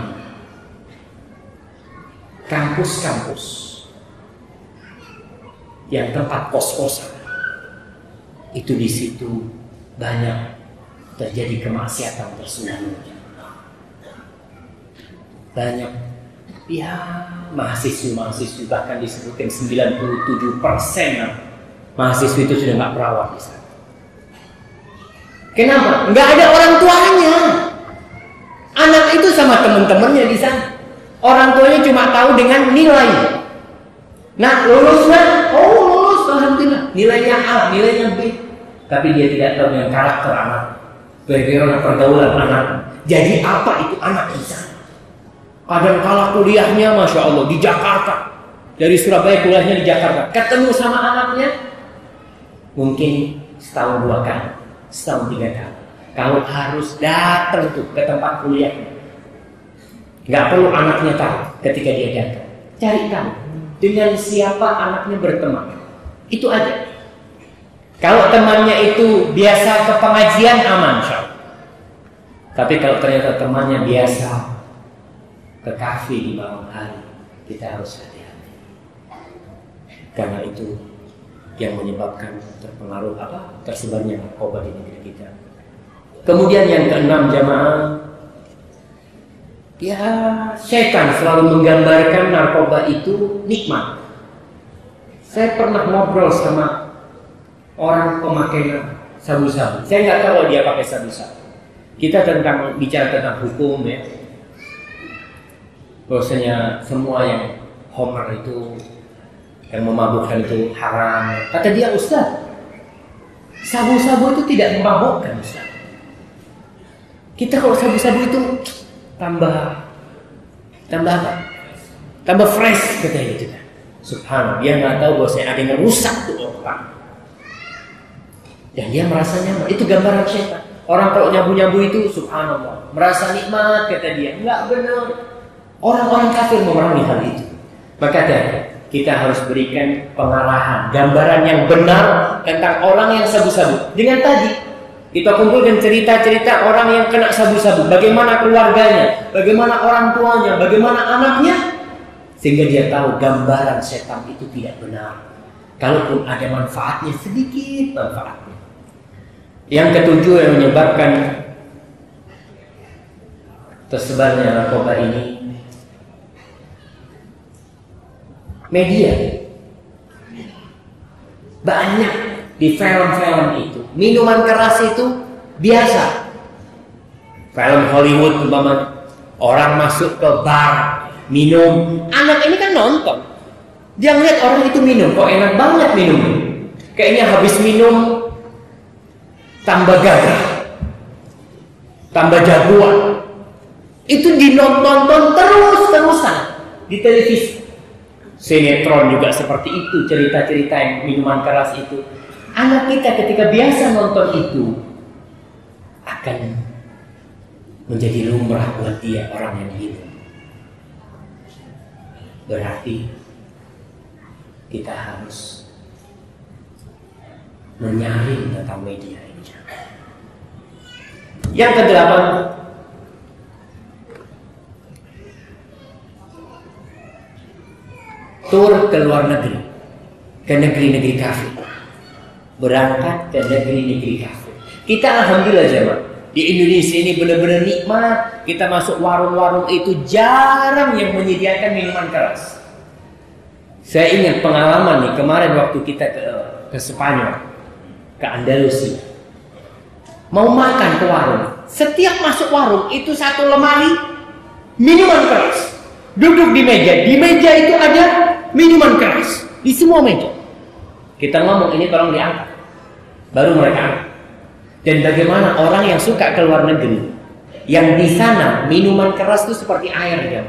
Kampus-kampus yang tempat kos-kosan itu di situ banyak terjadi kemaksiatan tersembunyi. Banyak ya mahasiswa bahkan disebutkan 97% mahasiswa itu sudah nggak perawat di sana. Kenapa? Nggak ada orang tuanya. Anak itu sama teman-temannya di sana. Orang tuanya cuma tahu dengan nilai. Nah, lulus nggak? Oh, lulus, alhamdulillah. Nilainya A, nilainya B. Tapi dia tidak tahu dengan karakter anak, bagaimana pergaulan anak. Jadi apa itu anak di sana? Kadang-kala kuliahnya, masya Allah, di Jakarta. Dari Surabaya kuliahnya di Jakarta. Ketemu sama anaknya, mungkin setahun 2 kali, setahun 3 kali. Kalau harus datang tuh ke tempat kuliahnya, nggak perlu anaknya tahu ketika dia datang. Cari tahu dengan siapa anaknya berteman. Itu aja. Kalau temannya itu biasa ke pengajian, aman, insya Allah. Tapi kalau ternyata temannya biasa ke kafe di malam hari, kita harus hati-hati. Karena itu yang menyebabkan terpengaruh tersebarnya narkoba di negeri kita. Kemudian yang keenam jamaah, ya setan selalu menggambarkan narkoba itu nikmat. Saya pernah ngobrol sama orang pemakai sabu-sabu. Saya nggak tahu dia pakai sabu-sabu. Kita bicara tentang hukum ya. Bahwasanya semua yang homer itu, yang memabukkan itu haram. Kata dia, Ustaz, sabu-sabu itu tidak memabukkan, Ustaz. Kita kalau sabu-sabu itu tambah apa? Tambah fresh katanya gitu. Subhanallah, dia nggak tahu bahwasanya ada yang rusak tuh otak. Dan dia merasa nyaman. Itu gambaran setan. Orang kalau nyabu-nyabu itu subhanallah, merasa nikmat kata dia. Enggak benar. Orang-orang kafir memerangi hal itu. Maka kita harus berikan pengarahan, gambaran yang benar tentang orang yang sabu-sabu. Dengan tadi kita kumpulkan cerita-cerita orang yang kena sabu-sabu, bagaimana keluarganya, bagaimana orang tuanya, bagaimana anaknya, sehingga dia tahu gambaran setan itu tidak benar. Kalaupun ada manfaatnya, sedikit manfaatnya. Yang ketujuh yang menyebabkan tersebarnya narkoba ini, media. Banyak di film-film itu minuman keras itu biasa. Film Hollywood umpamanya, orang masuk ke bar minum, anak ini kan nonton, dia ngeliat orang itu minum, kok enak banget minumnya, kayaknya habis minum tambah gagah, tambah jagoan. Itu dinonton terus-terusan di televisi. Sinetron juga seperti itu, cerita-cerita yang minuman keras itu. Anak kita ketika biasa nonton itu akan menjadi lumrah buat dia orang yang minum. Berarti kita harus menyaring tentang media ini. Yang kedelapan, tur ke luar negeri, ke negeri-negeri kafir, berangkat ke negeri-negeri kafir. Kita alhamdulillah jemaah, di Indonesia ini benar-benar nikmat. Kita masuk warung-warung itu jarang yang menyediakan minuman keras. Saya ingat pengalaman nih kemarin waktu kita ke Spanyol, ke Andalusia, mau makan ke warung. Setiap masuk warung itu satu lemari minuman keras. Duduk di meja itu ada minuman keras di semua meja. Kita ngomong ini tolong diangkat, baru mereka angkat. Dan bagaimana orang yang suka ke luar negeri, yang di sana minuman keras itu seperti air ya.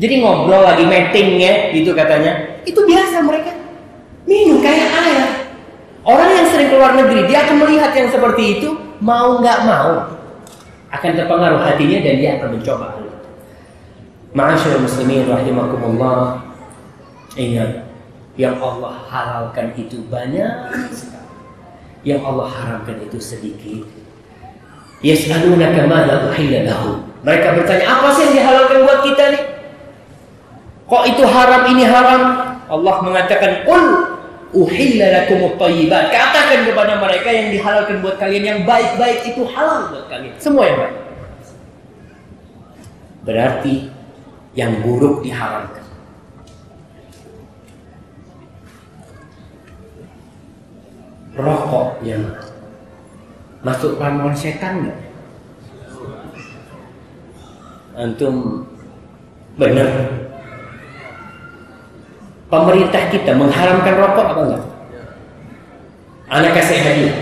Jadi ngobrol lagi meetingnya gitu katanya, itu biasa mereka minum kayak air. Orang yang sering ke luar negeri, dia akan melihat yang seperti itu, mau nggak mau akan terpengaruh hatinya dan dia akan mencoba. Ma'asyiral muslimin rahimakumullah, ingat, yang Allah halalkan itu banyak sekali, yang Allah haramkan itu sedikit. Yas'alunaka madza uhilla lahum. Mereka bertanya, apa sih yang dihalalkan buat kita nih? Kok itu haram, ini haram? Allah mengatakan, qul uhilla lakumut thayyibat. Katakan kepada mereka yang dihalalkan buat kalian, yang baik-baik itu halal buat kalian. Semua yang baik. Berarti yang buruk diharamkan. Rokok yang masuk ramuan setan nggak? Antum benar? Pemerintah kita mengharamkan rokok apa enggak? Anak kasih hadiah.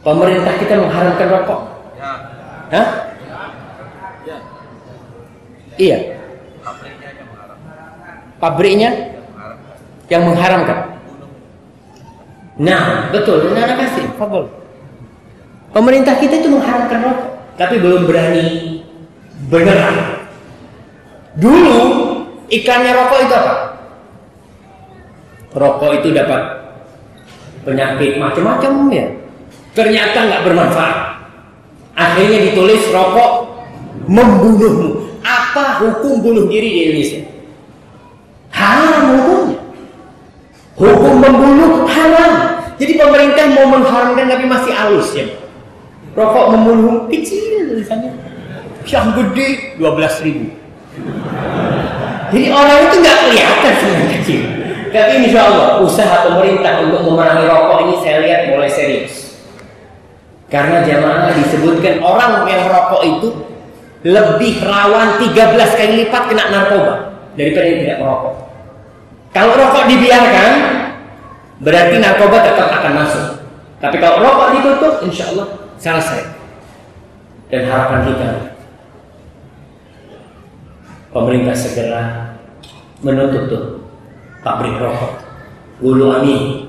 Pemerintah kita mengharamkan rokok? Hah? Iya. Pabriknya yang mengharamkan. Nah, betul. Anak kasih. Fadhol. Pemerintah kita itu mengharamkan rokok, tapi belum berani beneran. Dulu iklannya rokok itu apa? Rokok itu dapat penyakit macam-macam ya. Ternyata nggak bermanfaat. Akhirnya ditulis rokok membunuhmu. Apa hukum bunuh diri di Indonesia? Haram hukumnya. Hukum membunuh haram. Jadi pemerintah mau mengharamkan tapi masih halus ya. Rokok membunuh kecil tulisannya. Yang gede 12.000. Jadi orang itu nggak kelihatan sebenarnya kecil. Tapi insya Allah usaha pemerintah untuk memerangi rokok ini saya lihat mulai serius. Karena jamaah disebutkan orang yang merokok itu lebih rawan 13 kali lipat kena narkoba daripada yang tidak merokok. Kalau rokok dibiarkan, berarti narkoba tetap akan masuk. Tapi kalau rokok ditutup, insya Allah selesai. Dan harapan kita, pemerintah segera menutup tuh pabrik rokok. Ulu amin.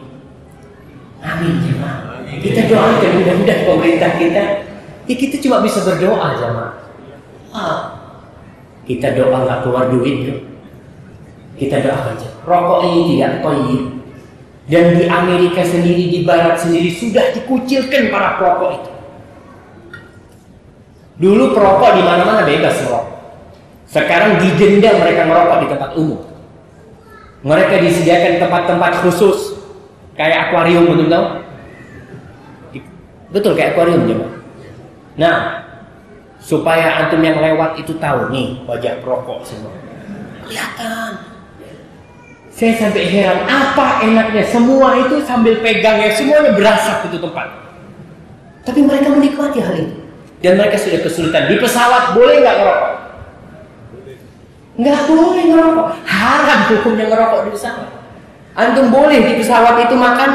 Amin jemaah. Kita doakan mudah-mudahan pemerintah kita. Ya kita cuma bisa berdoa jemaah. Kita doa nggak keluar duit ya. Kita doakan aja. Rokok ini tidak thayyib. Dan di Amerika sendiri, di Barat sendiri sudah dikucilkan para perokok itu. Dulu perokok di mana-mana bebas merokok. Sekarang didenda mereka merokok di tempat umum. Mereka disediakan tempat-tempat khusus kayak akuarium, betul tahu? Betul kayak akuarium juga. Nah, supaya antum yang lewat itu tahu nih wajah perokok semua. Kelihatan. Saya sampai heran, apa enaknya semua itu sambil pegang ya, semuanya berasap itu tempat. Tapi mereka menikmati hal itu. Dan mereka sudah kesulitan. Di pesawat boleh nggak ngerokok? Nggak boleh ngerokok. Haram hukumnya ngerokok di pesawat. Antum boleh di pesawat itu makan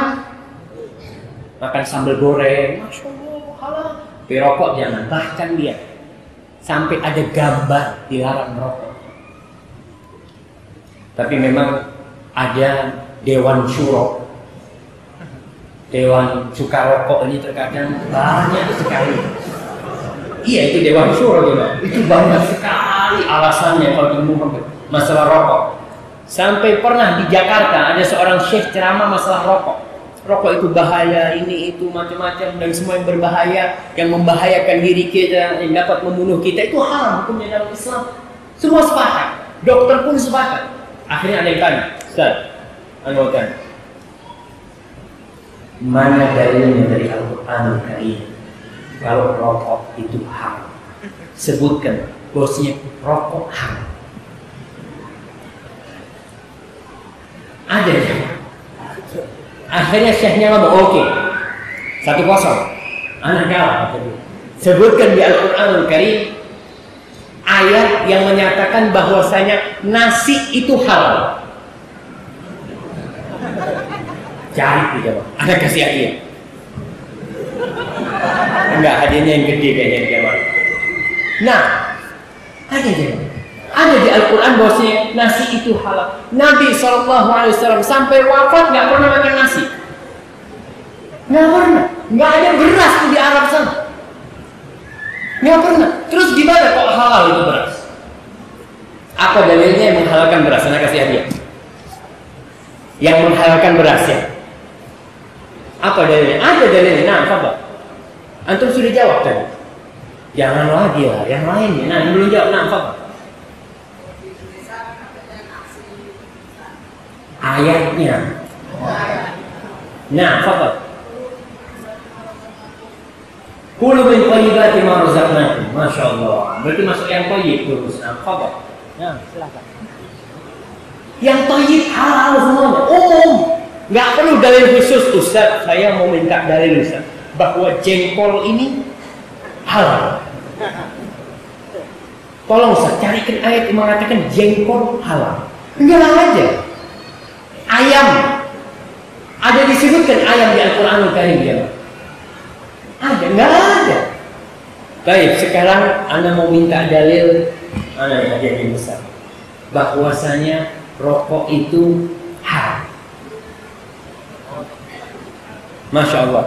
sambal goreng, masya Allah, halal. Tapi rokok jangan. Bahkan dia sampai ada gambar dilarang merokok. Tapi memang ada Dewan Syuro, Dewan Suka Rokok ini terkadang banyak sekali. Iya itu Dewan Syuro juga. Itu banyak sekali alasannya kalau ngomong masalah rokok. Sampai pernah di Jakarta ada seorang syekh ceramah masalah rokok. Rokok itu bahaya, ini itu macam-macam dan semua yang berbahaya, yang membahayakan diri kita, yang dapat membunuh kita itu haram hukumnya dalam Islam. Semua sepakat, dokter pun sepakat. Akhirnya ada yang tanya, Ustaz, anggota, mana dalilnya dari Al-Quran Karim kalau rokok itu haram? Sebutkan bosnya rokok haram. Ada ya? Akhirnya syekhnya ngomong, oke, 1-0, anak kalah. Sebutkan di Al-Quran Karim ayat ayat yang menyatakan bahwasanya nasi itu halal? Cari jawab. Ada kasih hadiah? Enggak, hadiahnya yang gede kayaknya jawab. Nah, ada jawab. Ada di Al-Quran bahwasanya nasi itu halal. Nabi SAW sampai wafat nggak pernah makan nasi. Nggak pernah. Nggak ada beras di Arab sana. Nggak pernah. Terus gimana kok halal itu beras? Apa dalilnya yang menghalalkan beras? Saya kasih hadiah. Yang menghalalkan berasnya. Apa dalilnya? Ada dalilnya. Nah, apa? Antum sudah jawab tadi. Jangan lagi lah, yang lainnya. Nah, belum jawab. Nah, apa? Ayatnya. Nah, apa? Kulu min thayyibati ma razaqnakum. Masya Allah. Berarti masuk yang thayyib terus. Nah, apa? Nah, silakan. Yang thayyib halal semuanya. Umum. Nggak perlu dalil khusus. Ustaz, saya mau minta dalil Ustaz bahwa jengkol ini halal. Tolong Ustaz, carikan ayat yang mengatakan jengkol halal. Enggak aja. Ayam. Ada disebutkan ayam di Al-Quranul Karim ya? Ada, enggak ada. Baik, sekarang Anda mau minta dalil Anda hadiah yang besar bahwasanya rokok itu haram. Masya Allah.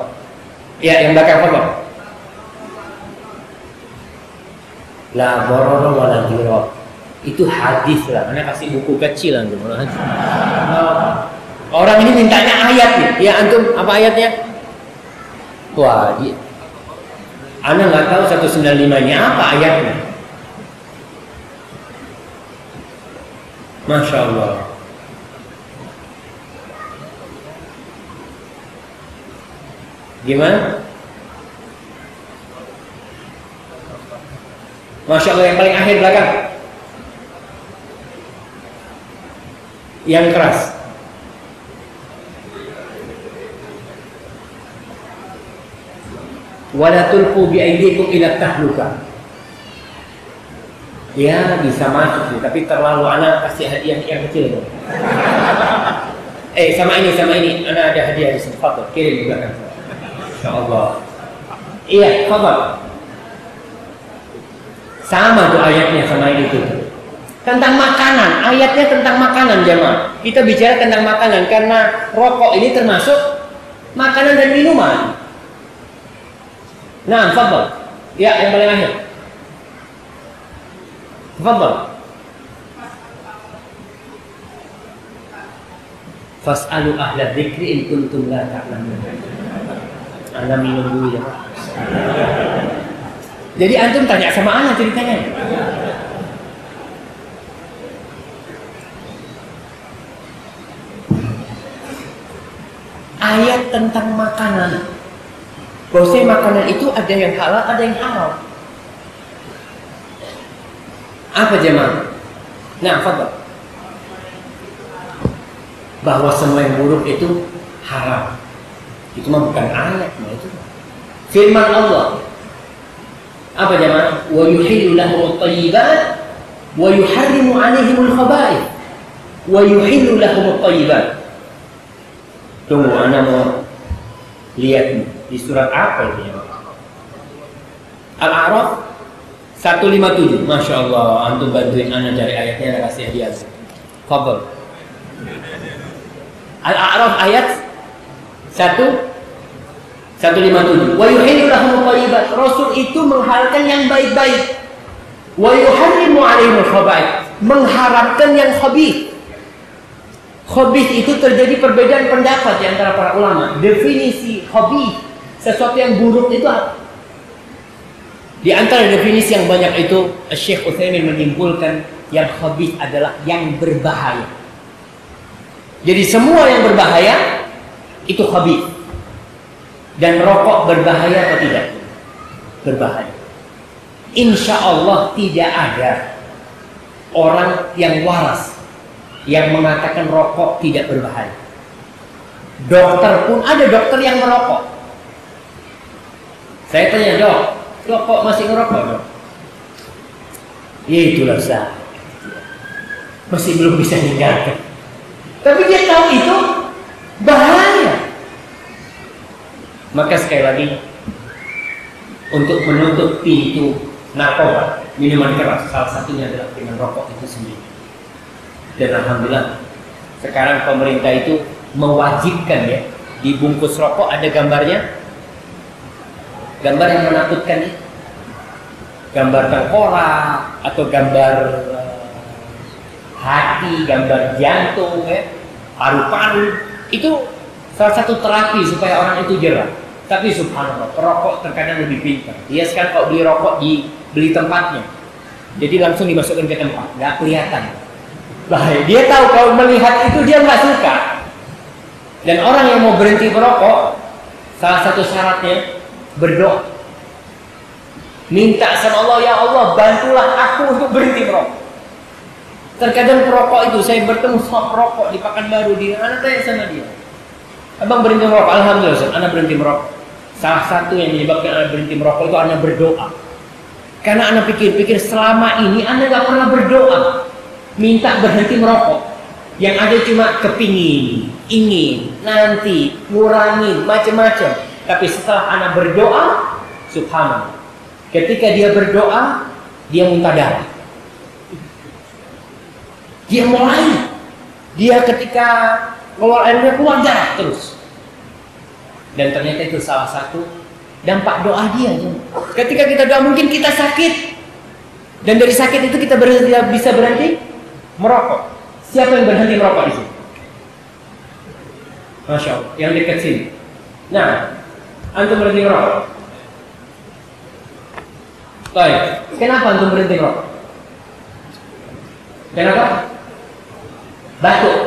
Ya, yang belakang apa? La darara wa la dirar. Itu hadis lah. Anda kasih buku kecil antum. Orang ini mintanya ayat nih. Ya antum apa ayatnya? Wah, Anda nggak tahu 195-nya apa ayatnya. Masya Allah. Gimana? Masya Allah, yang paling akhir belakang. Yang keras. Wala tulqu bi aydikum ila tahluka. Ya bisa masuk sih, tapi terlalu anak kasih hadiah yang kecil. Sama ini, anak ada hadiah di sini. Fadhil, kirim juga kan. Insyaallah. Iya, fadhil. Sama tuh ayatnya sama ini tuh. Tentang makanan, ayatnya tentang makanan jemaah. Kita bicara tentang makanan karena rokok ini termasuk makanan dan minuman. Nah, fadhil. Ya, yang paling akhir. Fadhil. Fas'alu ahla dzikri in kuntum la ta'lamun. Anda minum dulu ya. Jadi antum tanya sama ana ceritanya. Ayat tentang makanan. Bahwasanya makanan itu ada yang halal, ada yang haram. Apa jemaah? Nah, fadhil. Bahwa semua yang buruk itu haram. Itu mah bukan ayat, itu firman Allah. Apa jemaah? Wa yuhillu lahum at-thayyibat wa yuharrimu 'alaihim al-khaba'ith. Wa yuhillu lahum at-thayyibat. Tunggu, ana mau lihat di surat apa ini? Al-A'raf 157. Masya Allah, antum bantuin ana cari ayatnya, ana kasih hadiah. Fadhil. Al-A'raf ayat 157. Wa yuhillu lahum thayyibat. Rasul itu menghalalkan yang baik-baik. Wa yuharrimu 'alaihim al-khaba'ith. Mengharamkan yang khabith. Khabith itu terjadi perbedaan pendapat di antara para ulama. Definisi khabith, sesuatu yang buruk itu apa? Di antara definisi yang banyak itu, Syekh Utsaimin menyimpulkan yang khabith adalah yang berbahaya. Jadi semua yang berbahaya itu khabith. Dan rokok berbahaya atau tidak? Berbahaya. Insya Allah tidak ada orang yang waras yang mengatakan rokok tidak berbahaya. Dokter pun ada dokter yang merokok. Saya tanya, dok, kok masih ngerokok, dok? Ya itulah saya. Masih belum bisa meninggalkan. Tapi dia tahu itu bahaya. Maka sekali lagi, untuk menutup pintu narkoba, minuman keras, salah satunya adalah dengan rokok itu sendiri. Dan alhamdulillah, sekarang pemerintah itu mewajibkan ya, di bungkus rokok ada gambarnya, gambar yang menakutkan ya, gambar tengkorak atau gambar hati, gambar jantung ya, paru-paru. Itu salah satu terapi supaya orang itu jerah. Tapi subhanallah, perokok terkadang lebih pintar. Dia sekarang kalau beli rokok beli tempatnya, jadi langsung dimasukkan ke tempat, nggak kelihatan. Bahaya. Dia tahu kalau melihat itu dia nggak suka. Dan orang yang mau berhenti merokok, salah satu syaratnya berdoa, minta sama Allah, ya Allah bantulah aku untuk berhenti merokok. Terkadang perokok itu, saya bertemu sama perokok di Pekanbaru, anak tanya sama dia, abang berhenti merokok? Alhamdulillah, anak berhenti merokok. Salah satu yang menyebabkan anak berhenti merokok itu anak berdoa. Karena anak pikir selama ini anak gak pernah berdoa minta berhenti merokok. Yang ada cuma kepingin, ingin, nanti, ngurangin, macam-macam. Tapi setelah anak berdoa, subhanallah, ketika dia berdoa, dia muntah darah. Dia mulai, dia ketika keluar airnya keluar darah terus. Dan ternyata itu salah satu dampak doa dia. Ketika kita doa mungkin kita sakit, dan dari sakit itu kita bisa berhenti merokok. Siapa yang berhenti merokok di sini? Masya Allah, yang dekat sini. Nah, antum berhenti merokok. Baik, kenapa antum berhenti merokok? Kenapa? Batuk.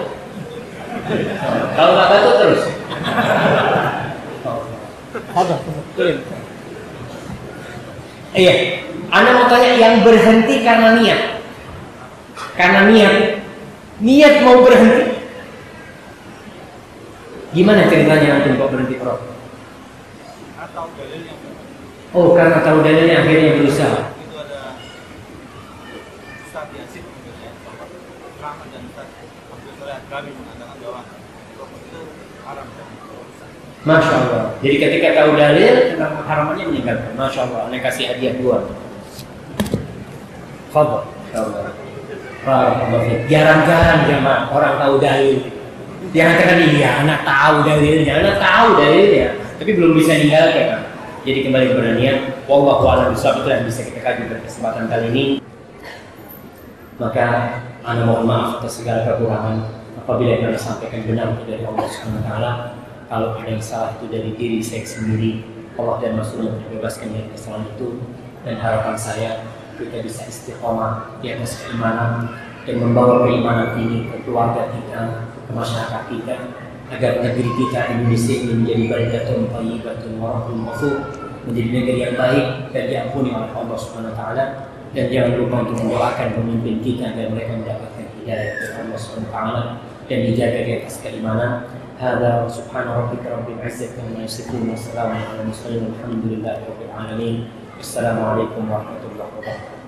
Kalau nggak batuk terus. Iya, Anda mau tanya yang berhenti karena niat. Karena niat mau berhenti. Gimana ceritanya antum kok berhenti merokok? Oh, karena tahu dalilnya akhirnya berusaha. Itu ada Ustaz Yasin Rahman dan Ustaz Abdul Soleh kami mengatakan bahwa rokok itu haram. Masya Allah. Jadi ketika tahu dalil tentang haramannya meninggalkan. Masya Allah. Anda kasih hadiah 2. Fadhol. Jarang-jarang jemaah orang tahu dalil. Dia mengatakan iya, anak tahu dalilnya, tapi belum bisa meninggalkan. Jadi kembali kepada niat. Wallahu a'lam bishawab, itu yang bisa kita kaji pada kesempatan kali ini. Maka Anda mohon maaf atas segala kekurangan apabila yang Anda sampaikan benar dari Allah Subhanahu wa taala. Kalau ada yang salah itu dari diri saya sendiri, Allah dan Rasulnya membebaskan dari kesalahan itu. Dan harapan saya kita bisa istiqomah di atas keimanan dan membawa keimanan ini ke keluarga kita, ke masyarakat kita, agar negeri kita Indonesia ini menjadi baldatun thayyibatun wa rabbun ghafur, menjadi negeri yang baik dan diampuni oleh Allah Subhanahu wa taala. Dan jangan lupa untuk mendoakan pemimpin kita agar mereka mendapatkan hidayah dari Allah Subhanahu wa taala dan dijaga di atas keimanan. هذا سبحان ربك رب العزة عما يصفون وسلام على المرسلين والحمد لله رب العالمين. السلام عليكم ورحمة الله وبركاته.